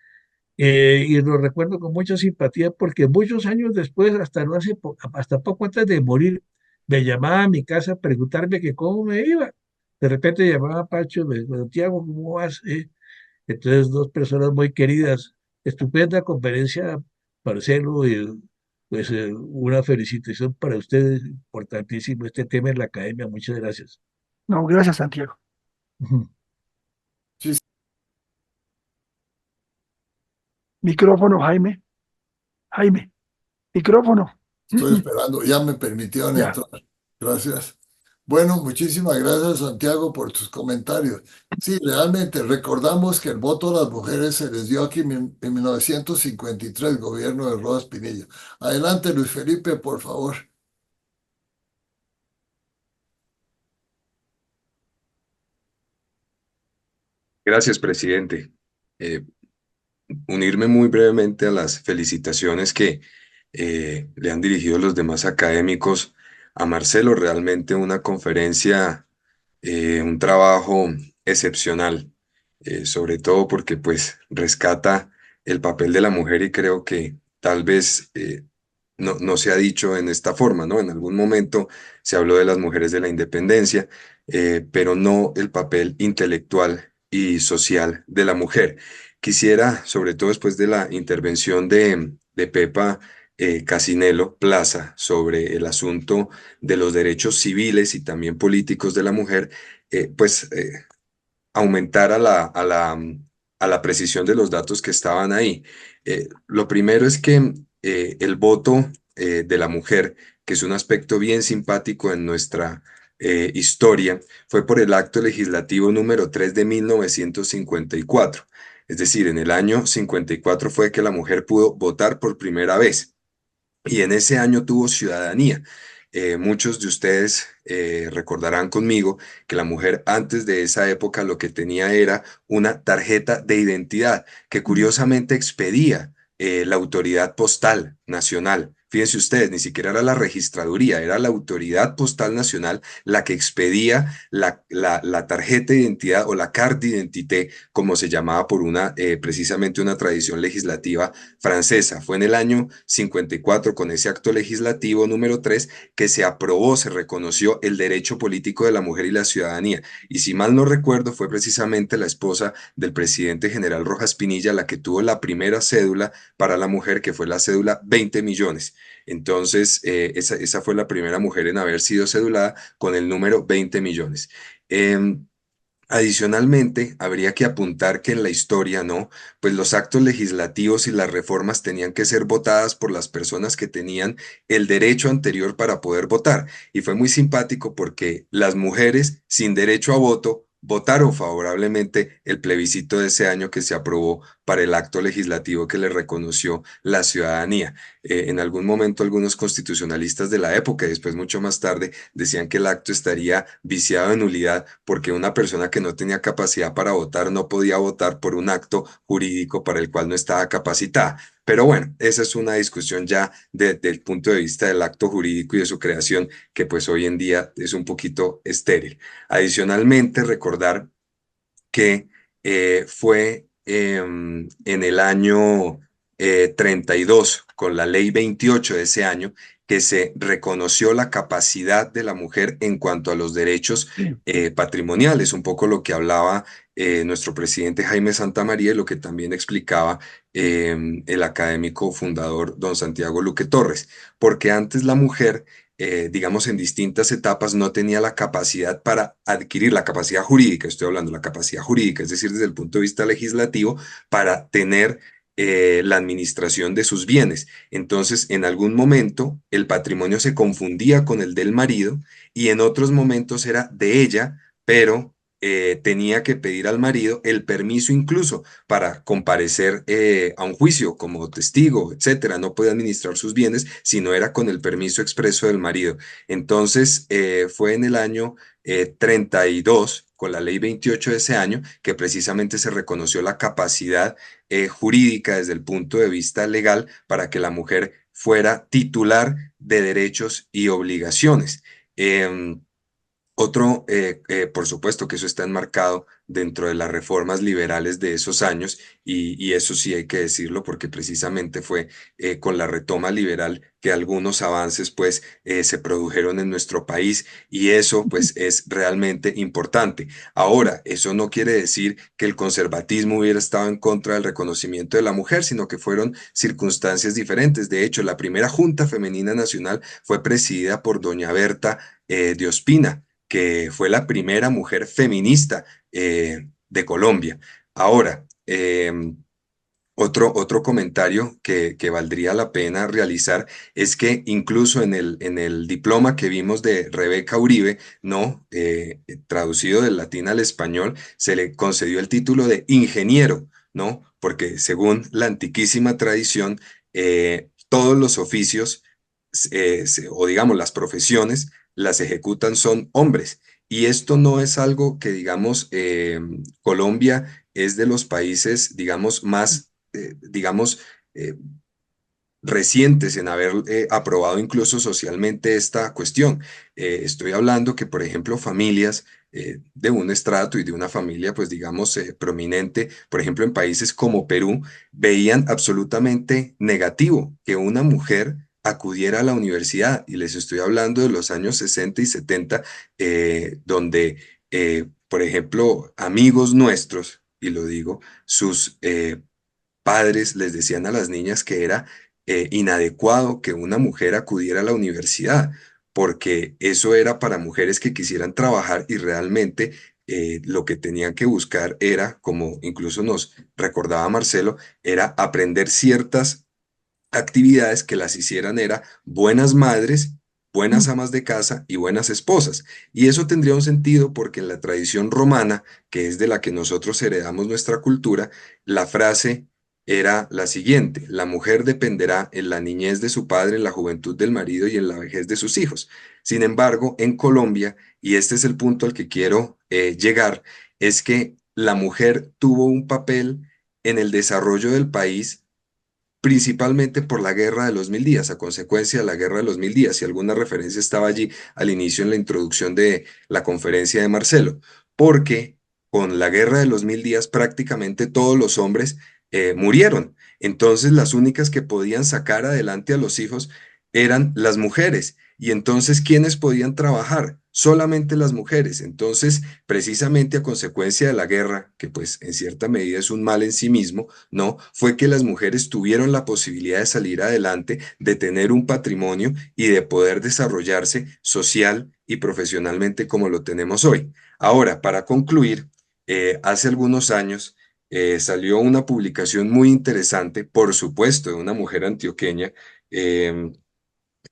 Y lo recuerdo con mucha simpatía porque muchos años después, hasta no hace hasta poco antes de morir, me llamaba a mi casa a preguntarme que cómo me iba. De repente llamaba a Pacho, me decía, Tiago, ¿cómo vas? Entonces, dos personas muy queridas. Estupenda conferencia, Marcelo, y pues una felicitación para ustedes, importantísimo este tema en la academia. Muchas gracias. no, gracias, Santiago. Ujú. Sí, Micrófono, Jaime. Jaime, micrófono. estoy esperando, ya me permitieron Ya. entrar. Gracias. Bueno, muchísimas gracias, Santiago, por tus comentarios. Sí, realmente recordamos que el voto a las mujeres se les dio aquí en 1953, gobierno de Rodas Pinilla. Adelante, Luis Felipe, por favor. Gracias, presidente. Eh, Unirme muy brevemente a las felicitaciones que le han dirigido los demás académicos a Marcelo. Realmente una conferencia, un trabajo excepcional, sobre todo porque pues rescata el papel de la mujer y creo que tal vez no se ha dicho en esta forma, ¿no? En algún momento se habló de las mujeres de la independencia, pero no el papel intelectual y social de la mujer. Quisiera, sobre todo después de la intervención de Pepa Casinello Plaza sobre el asunto de los derechos civiles y también políticos de la mujer, pues aumentar a la precisión de los datos que estaban ahí. Lo primero es que el voto de la mujer, que es un aspecto bien simpático en nuestra historia, fue por el acto legislativo número 3 de 1954. Es decir, en el año 54 fue que la mujer pudo votar por primera vez y en ese año tuvo ciudadanía. Muchos de ustedes recordarán conmigo que la mujer antes de esa época lo que tenía era una tarjeta de identidad que curiosamente expedía la autoridad postal nacional. Fíjense ustedes, ni siquiera era la registraduría, era la autoridad postal nacional la que expedía la tarjeta de identidad o la carte d'identité, como se llamaba por precisamente una tradición legislativa francesa. Fue en el año 54 con ese acto legislativo número 3 que se aprobó, se reconoció el derecho político de la mujer y la ciudadanía. Y si mal no recuerdo, fue precisamente la esposa del presidente general Rojas Pinilla la que tuvo la primera cédula para la mujer, que fue la cédula 20 millones. Entonces, esa fue la primera mujer en haber sido cedulada con el número 20 millones. Adicionalmente, habría que apuntar que en la historia, ¿no? Pues los actos legislativos y las reformas tenían que ser votadas por las personas que tenían el derecho anterior para poder votar. Y fue muy simpático porque las mujeres sin derecho a voto votaron favorablemente el plebiscito de ese año que se aprobó para el acto legislativo que le reconoció la ciudadanía. En algún momento algunos constitucionalistas de la época y después mucho más tarde decían que el acto estaría viciado de nulidad porque una persona que no tenía capacidad para votar no podía votar por un acto jurídico para el cual no estaba capacitada. Pero bueno, esa es una discusión ya desde el punto de vista del acto jurídico y de su creación, que pues hoy en día es un poquito estéril. Adicionalmente, recordar que fue en el año 32, con la ley 28 de ese año, que se reconoció la capacidad de la mujer en cuanto a los derechos patrimoniales, un poco lo que hablaba nuestro presidente Jaime Santamaría y lo que también explicaba el académico fundador don Santiago Luque Torres, porque antes la mujer digamos, en distintas etapas no tenía la capacidad para adquirir la capacidad jurídica, estoy hablando de la capacidad jurídica, es decir, desde el punto de vista legislativo, para tener la administración de sus bienes. Entonces, en algún momento el patrimonio se confundía con el del marido y en otros momentos era de ella, pero tenía que pedir al marido el permiso incluso para comparecer a un juicio como testigo, etcétera. No podía administrar sus bienes si no era con el permiso expreso del marido. Entonces, fue en el año 32, con la ley 28 de ese año, que precisamente se reconoció la capacidad jurídica desde el punto de vista legal para que la mujer fuera titular de derechos y obligaciones. Por supuesto que eso está enmarcado dentro de las reformas liberales de esos años y eso sí hay que decirlo porque precisamente fue con la retoma liberal que algunos avances pues se produjeron en nuestro país y eso pues es realmente importante. Ahora, eso no quiere decir que el conservatismo hubiera estado en contra del reconocimiento de la mujer, sino que fueron circunstancias diferentes. De hecho, la primera Junta Femenina Nacional fue presidida por doña Berta de Ospina, que fue la primera mujer feminista de Colombia. Ahora, otro comentario que valdría la pena realizar es que incluso en el diploma que vimos de Rebeca Uribe, ¿no? Traducido del latín al español, se le concedió el título de ingeniero, ¿no? Porque según la antiquísima tradición, todos los oficios, o digamos las profesiones, las ejecutan son hombres. Y esto no es algo que, digamos, Colombia es de los países, digamos, más, digamos, recientes en haber aprobado incluso socialmente esta cuestión. Estoy hablando que, por ejemplo, familias de un estrato y de una familia, pues digamos, prominente, por ejemplo, en países como Perú, veían absolutamente negativo que una mujer acudiera a la universidad. Y les estoy hablando de los años 60 y 70, donde, por ejemplo, amigos nuestros, y lo digo, sus padres les decían a las niñas que era inadecuado que una mujer acudiera a la universidad, porque eso era para mujeres que quisieran trabajar y realmente lo que tenían que buscar era, como incluso nos recordaba Marcelo, era aprender ciertas actividades que las hicieran era buenas madres, buenas amas de casa y buenas esposas. Y eso tendría un sentido porque en la tradición romana, que es de la que nosotros heredamos nuestra cultura, la frase era la siguiente: la mujer dependerá en la niñez de su padre, en la juventud del marido y en la vejez de sus hijos. Sin embargo, en Colombia, y este es el punto al que quiero llegar, es que la mujer tuvo un papel en el desarrollo del país principalmente por la Guerra de los Mil Días, a consecuencia de la Guerra de los Mil Días, y alguna referencia estaba allí al inicio en la introducción de la conferencia de Marcelo, porque con la Guerra de los Mil Días prácticamente todos los hombres murieron. Entonces las únicas que podían sacar adelante a los hijos eran las mujeres. Y entonces, ¿quiénes podían trabajar? Solamente las mujeres. Entonces, precisamente a consecuencia de la guerra, que pues en cierta medida es un mal en sí mismo, ¿no? Fue que las mujeres tuvieron la posibilidad de salir adelante, de tener un patrimonio y de poder desarrollarse social y profesionalmente como lo tenemos hoy. Ahora, para concluir, hace algunos años salió una publicación muy interesante, por supuesto, de una mujer antioqueña,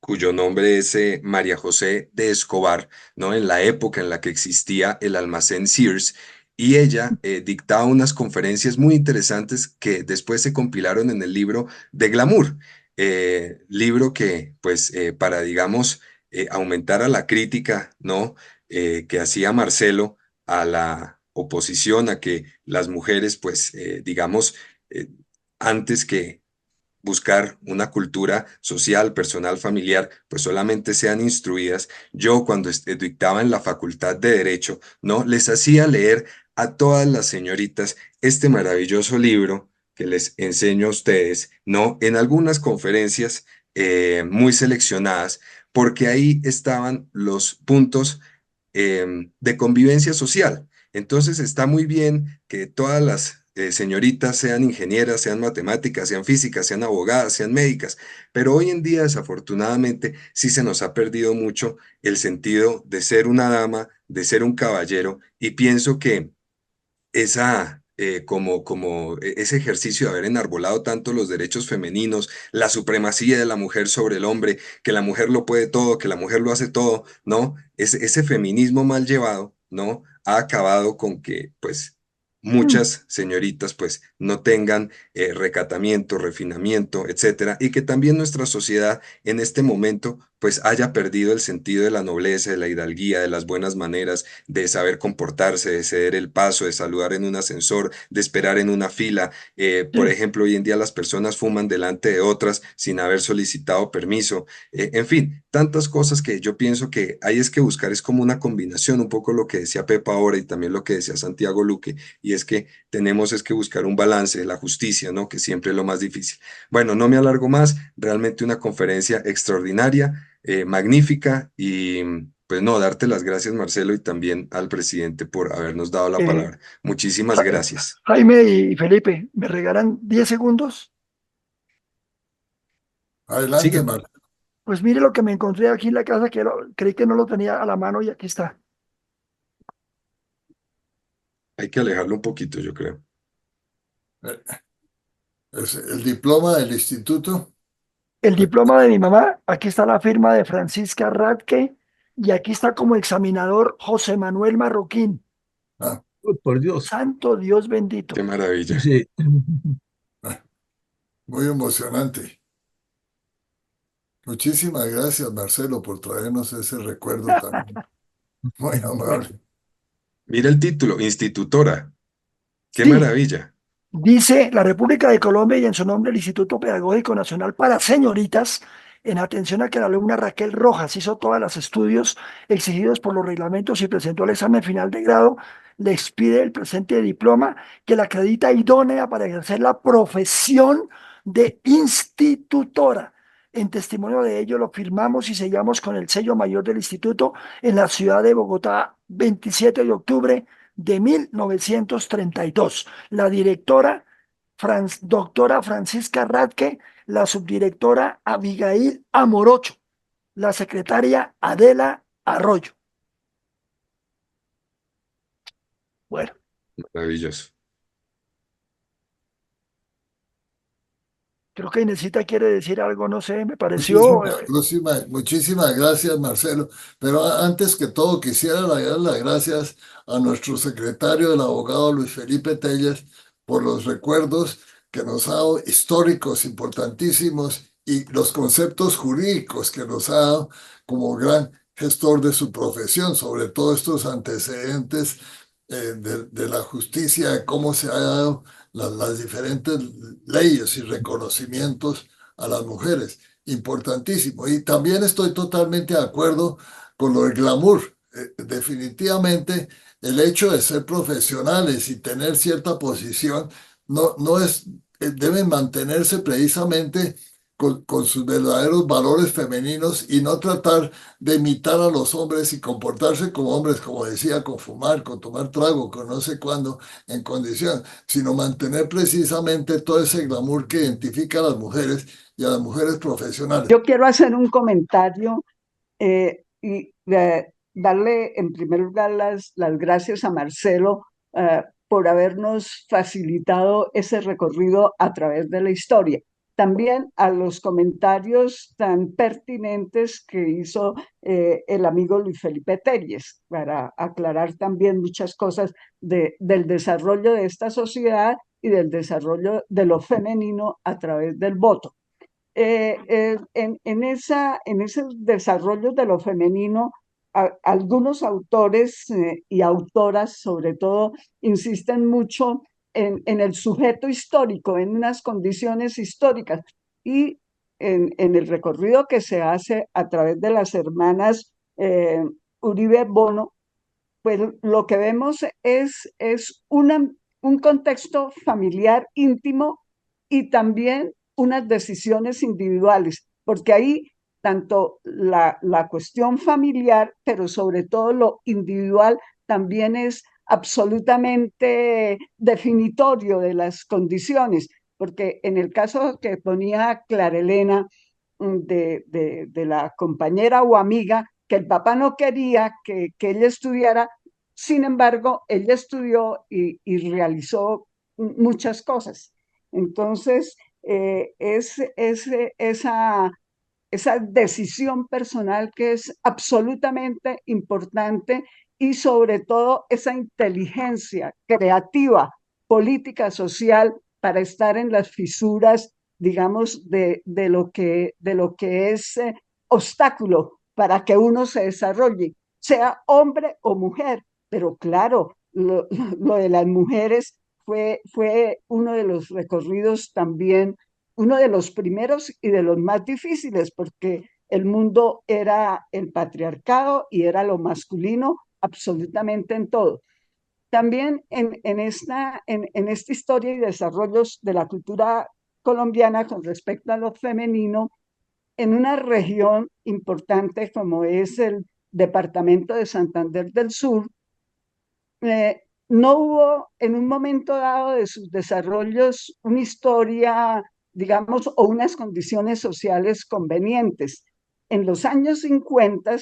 cuyo nombre es María José de Escobar, ¿no? En la época en la que existía el almacén Sears, y ella dictaba unas conferencias muy interesantes que después se compilaron en el libro de Glamour, libro que, pues, para, digamos, aumentar a la crítica, ¿no? Que hacía Marcelo a la oposición, a que las mujeres, pues, digamos, eh, antes que buscar una cultura social, personal, familiar, pues solamente sean instruidas. Yo cuando dictaba en la Facultad de Derecho, ¿no? Les hacía leer a todas las señoritas este maravilloso libro que les enseño a ustedes, ¿no? En algunas conferencias muy seleccionadas, porque ahí estaban los puntos de convivencia social. Entonces está muy bien que todas las señoritas sean ingenieras, sean matemáticas, sean físicas, sean abogadas, sean médicas, pero hoy en día desafortunadamente sí se nos ha perdido mucho el sentido de ser una dama, de ser un caballero, y pienso que ese ejercicio de haber enarbolado tanto los derechos femeninos, la supremacía de la mujer sobre el hombre, que la mujer lo puede todo, que la mujer lo hace todo, ¿no? Ese feminismo mal llevado, ¿no? Ha acabado con que, pues, muchas señoritas, pues, no tengan recatamiento, refinamiento, etcétera, y que también nuestra sociedad en este momento, pues, haya perdido el sentido de la nobleza, de la hidalguía, de las buenas maneras, de saber comportarse, de ceder el paso, de saludar en un ascensor, de esperar en una fila. Por Sí. ejemplo, hoy en día las personas fuman delante de otras sin haber solicitado permiso. En fin, tantas cosas que yo pienso que hay es que buscar, es como una combinación, un poco lo que decía Pepa ahora y también lo que decía Santiago Luque, y es que tenemos es que buscar un balance, la justicia, ¿no? Que siempre es lo más difícil. Bueno, no me alargo más, realmente una conferencia extraordinaria, magnífica, y pues no, darte las gracias, Marcelo, y también al presidente por habernos dado la Eh, palabra. Muchísimas Ja- gracias. Jaime y Felipe, ¿me regalan 10 segundos? Adelante, Sigue, Marcelo. Pues mire lo que me encontré aquí en la casa, que creí que no lo tenía a la mano y aquí está. hay que alejarlo un poquito, yo creo. Eh, Es el diploma del instituto. El diploma de mi mamá, aquí está la firma de Francisca Radke y aquí está como examinador José Manuel Marroquín. Ah, Uy, por Dios. Santo Dios Qué bendito. maravilla. Sí. ah, muy emocionante. Muchísimas gracias, Marcelo, por traernos ese recuerdo también. Muy Bueno, amable. Mira el título, institutora. Qué sí, maravilla. dice la República de Colombia y en su nombre el Instituto Pedagógico Nacional para Señoritas, en atención a que la alumna Raquel Rojas hizo todos los estudios exigidos por los reglamentos y presentó el examen final de grado, le expide el presente diploma que la acredita idónea para ejercer la profesión de institutora. En testimonio de ello lo firmamos y sellamos con el sello mayor del instituto en la ciudad de Bogotá, 27 de octubre de 1932. La directora, doctora Francisca Radke, la subdirectora Abigail Amorocho, la secretaria Adela Arroyo. Bueno, Maravilloso. creo que Inesita quiere decir algo, no sé, me pareció. Muchísimas gracias, Marcelo. Pero antes que todo, quisiera dar las gracias a nuestro secretario, el abogado Luis Felipe Telles, por los recuerdos que nos ha dado, históricos, importantísimos, y los conceptos jurídicos que nos ha dado como gran gestor de su profesión, sobre todo estos antecedentes de la justicia, cómo se ha dado las diferentes leyes y reconocimientos a las mujeres. Importantísimo. Y también estoy totalmente de acuerdo con lo del glamour. Definitivamente el hecho de ser profesionales y tener cierta posición no es, deben mantenerse precisamente con sus verdaderos valores femeninos y no tratar de imitar a los hombres y comportarse como hombres, como decía, con fumar, con tomar trago, con no sé cuándo, en condición, sino mantener precisamente todo ese glamour que identifica a las mujeres y a las mujeres profesionales. Yo quiero hacer un comentario y darle en primer lugar las gracias a Marcelo por habernos facilitado ese recorrido a través de la historia. también a los comentarios tan pertinentes que hizo el amigo Luis Felipe Telles, para aclarar también muchas cosas del desarrollo de esta sociedad y del desarrollo de lo femenino a través del voto. En esos desarrollos de lo femenino, algunos autores y autoras, sobre todo, insisten mucho en el sujeto histórico, en unas condiciones históricas. Y en el recorrido que se hace a través de las hermanas Uribe Bono, pues lo que vemos es un contexto familiar íntimo y también unas decisiones individuales, porque ahí tanto la cuestión familiar, pero sobre todo lo individual, también es absolutamente definitorio de las condiciones, porque en el caso que ponía Clara Elena de la compañera o amiga, que el papá no quería que ella estudiara, sin embargo, ella estudió y realizó muchas cosas. Entonces, esa decisión personal que es absolutamente importante, y sobre todo esa inteligencia creativa, política, social, para estar en las fisuras, digamos, de lo que es obstáculo para que uno se desarrolle, sea hombre o mujer. Pero claro, lo de las mujeres fue uno de los recorridos también, uno de los primeros y de los más difíciles, porque el mundo era el patriarcado y era lo masculino absolutamente en todo. También en esta historia y desarrollos de la cultura colombiana con respecto a lo femenino, en una región importante como es el departamento de Santander del Sur, no hubo en un momento dado de sus desarrollos una historia, digamos, o unas condiciones sociales convenientes. En los años 50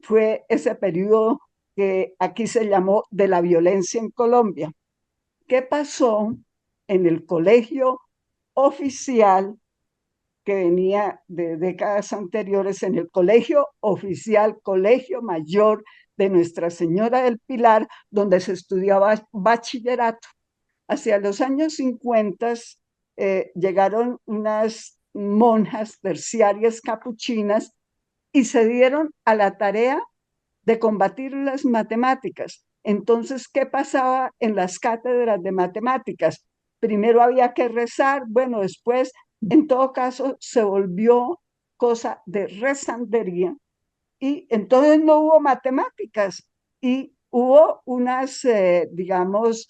fue ese periodo que aquí se llamó de la violencia en Colombia. ¿Qué pasó en el colegio oficial que venía de décadas anteriores, en el colegio oficial, colegio mayor de Nuestra Señora del Pilar, donde se estudiaba bachillerato? Hacia los años 50 llegaron unas monjas terciarias capuchinas y se dieron a la tarea de combatir las matemáticas. Entonces, ¿qué pasaba en las cátedras de matemáticas? Primero había que rezar, bueno, después, en todo caso, se volvió cosa de rezandería, y entonces no hubo matemáticas y hubo unas, digamos,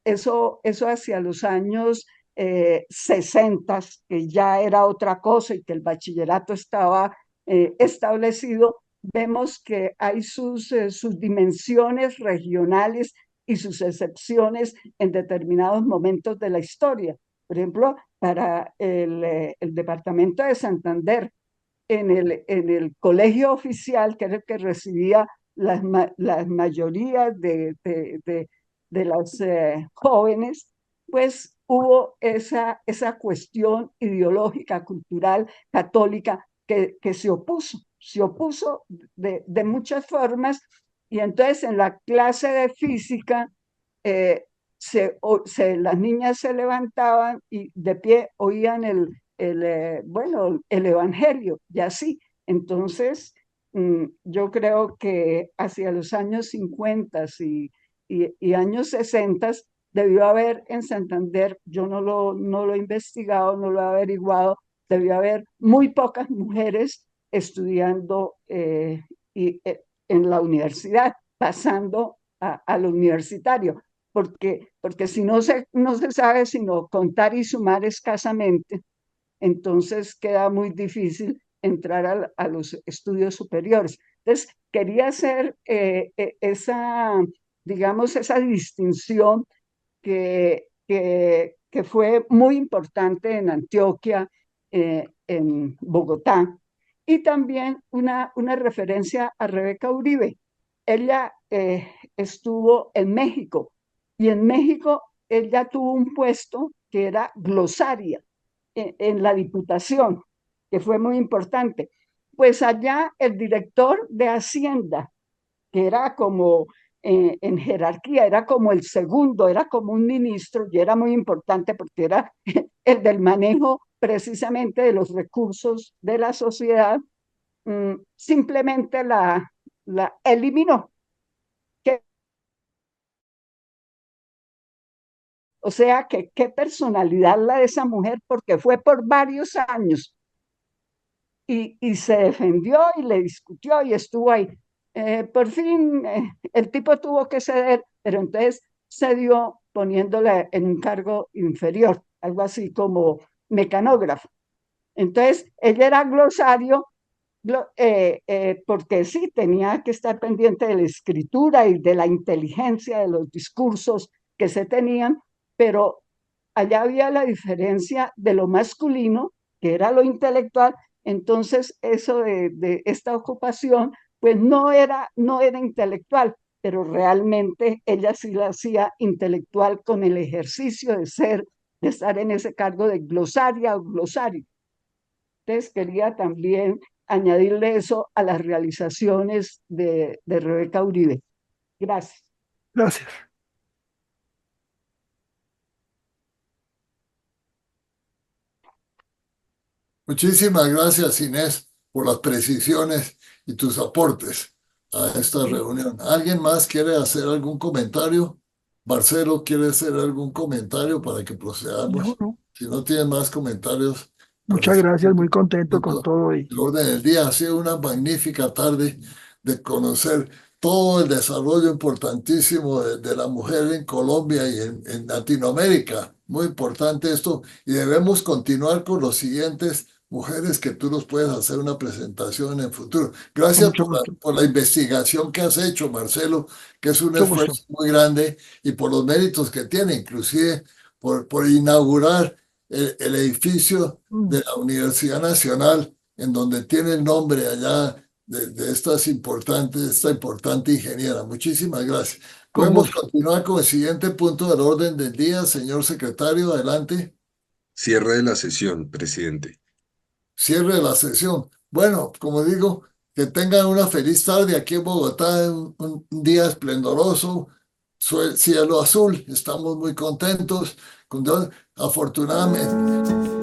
eso hacia los años 60, que ya era otra cosa y que el bachillerato estaba establecido. Vemos que hay sus dimensiones regionales y sus excepciones en determinados momentos de la historia. Por ejemplo, para el departamento de Santander, en el colegio oficial, que era el que recibía las mayorías de las jóvenes, pues hubo esa cuestión ideológica, cultural, católica, que se opuso de muchas formas. Y entonces en la clase de física, las niñas se levantaban y de pie oían bueno, el Evangelio, y así. Entonces, yo creo que hacia los años 50 y años 60 debió haber en Santander, yo no lo he investigado, no lo he averiguado, debió haber muy pocas mujeres estudiando en la universidad, pasando a lo universitario, porque si no se sabe sino contar y sumar escasamente, entonces queda muy difícil entrar a los estudios superiores. Entonces, quería hacer digamos, esa distinción que fue muy importante en Antioquia, en Bogotá, y también una referencia a Rebeca Uribe. Ella estuvo en México, y en México ella tuvo un puesto que era glosaria. en la Diputación, que fue muy importante. Pues allá el director de Hacienda, que era como en jerarquía, era como el segundo, era como un ministro y era muy importante porque era el del manejo precisamente de los recursos de la sociedad, simplemente la eliminó. O sea, que qué personalidad la de esa mujer, porque fue por varios años y se defendió y le discutió y estuvo ahí. Por fin, el tipo tuvo que ceder, pero entonces cedió poniéndola en un cargo inferior, algo así como mecanógrafo. Entonces, ella era glosario, porque sí, tenía que estar pendiente de la escritura y de la inteligencia de los discursos que se tenían, pero allá había la diferencia de lo masculino, que era lo intelectual. Entonces eso de esta ocupación, pues no era intelectual, pero realmente ella sí la hacía intelectual con el ejercicio de estar en ese cargo de glosaria o glosario. Entonces quería también añadirle eso a las realizaciones de Rebeca Uribe. Gracias. Gracias. Muchísimas gracias, Inés, por las precisiones y tus aportes a esta reunión. ¿Alguien más quiere hacer algún comentario? Marcelo, ¿quiere hacer algún comentario para que No, procedamos? no. Si no tienes más comentarios, con Muchas este gracias, muy contento con punto, todo y el orden del día ha sido una magnífica tarde de conocer todo el desarrollo importantísimo de la mujer en Colombia y en Latinoamérica. Muy importante esto y debemos continuar con los siguientes mujeres que tú nos puedes hacer una presentación en el futuro. con Gracias mucho gusto, por la investigación que has hecho, Marcelo, que es un mucho gusto. esfuerzo muy grande y por los méritos que tiene, inclusive por inaugurar el edificio de la Universidad Nacional, en donde tiene el nombre allá de esta importante ingeniera. Muchísimas gracias. Con Podemos gusto. continuar con el siguiente punto del orden del día, señor secretario, adelante. Cierre de la sesión, presidente. Cierre de la sesión. Bueno, como digo, que tengan una feliz tarde aquí en Bogotá, un día esplendoroso, cielo azul, estamos muy contentos, afortunadamente.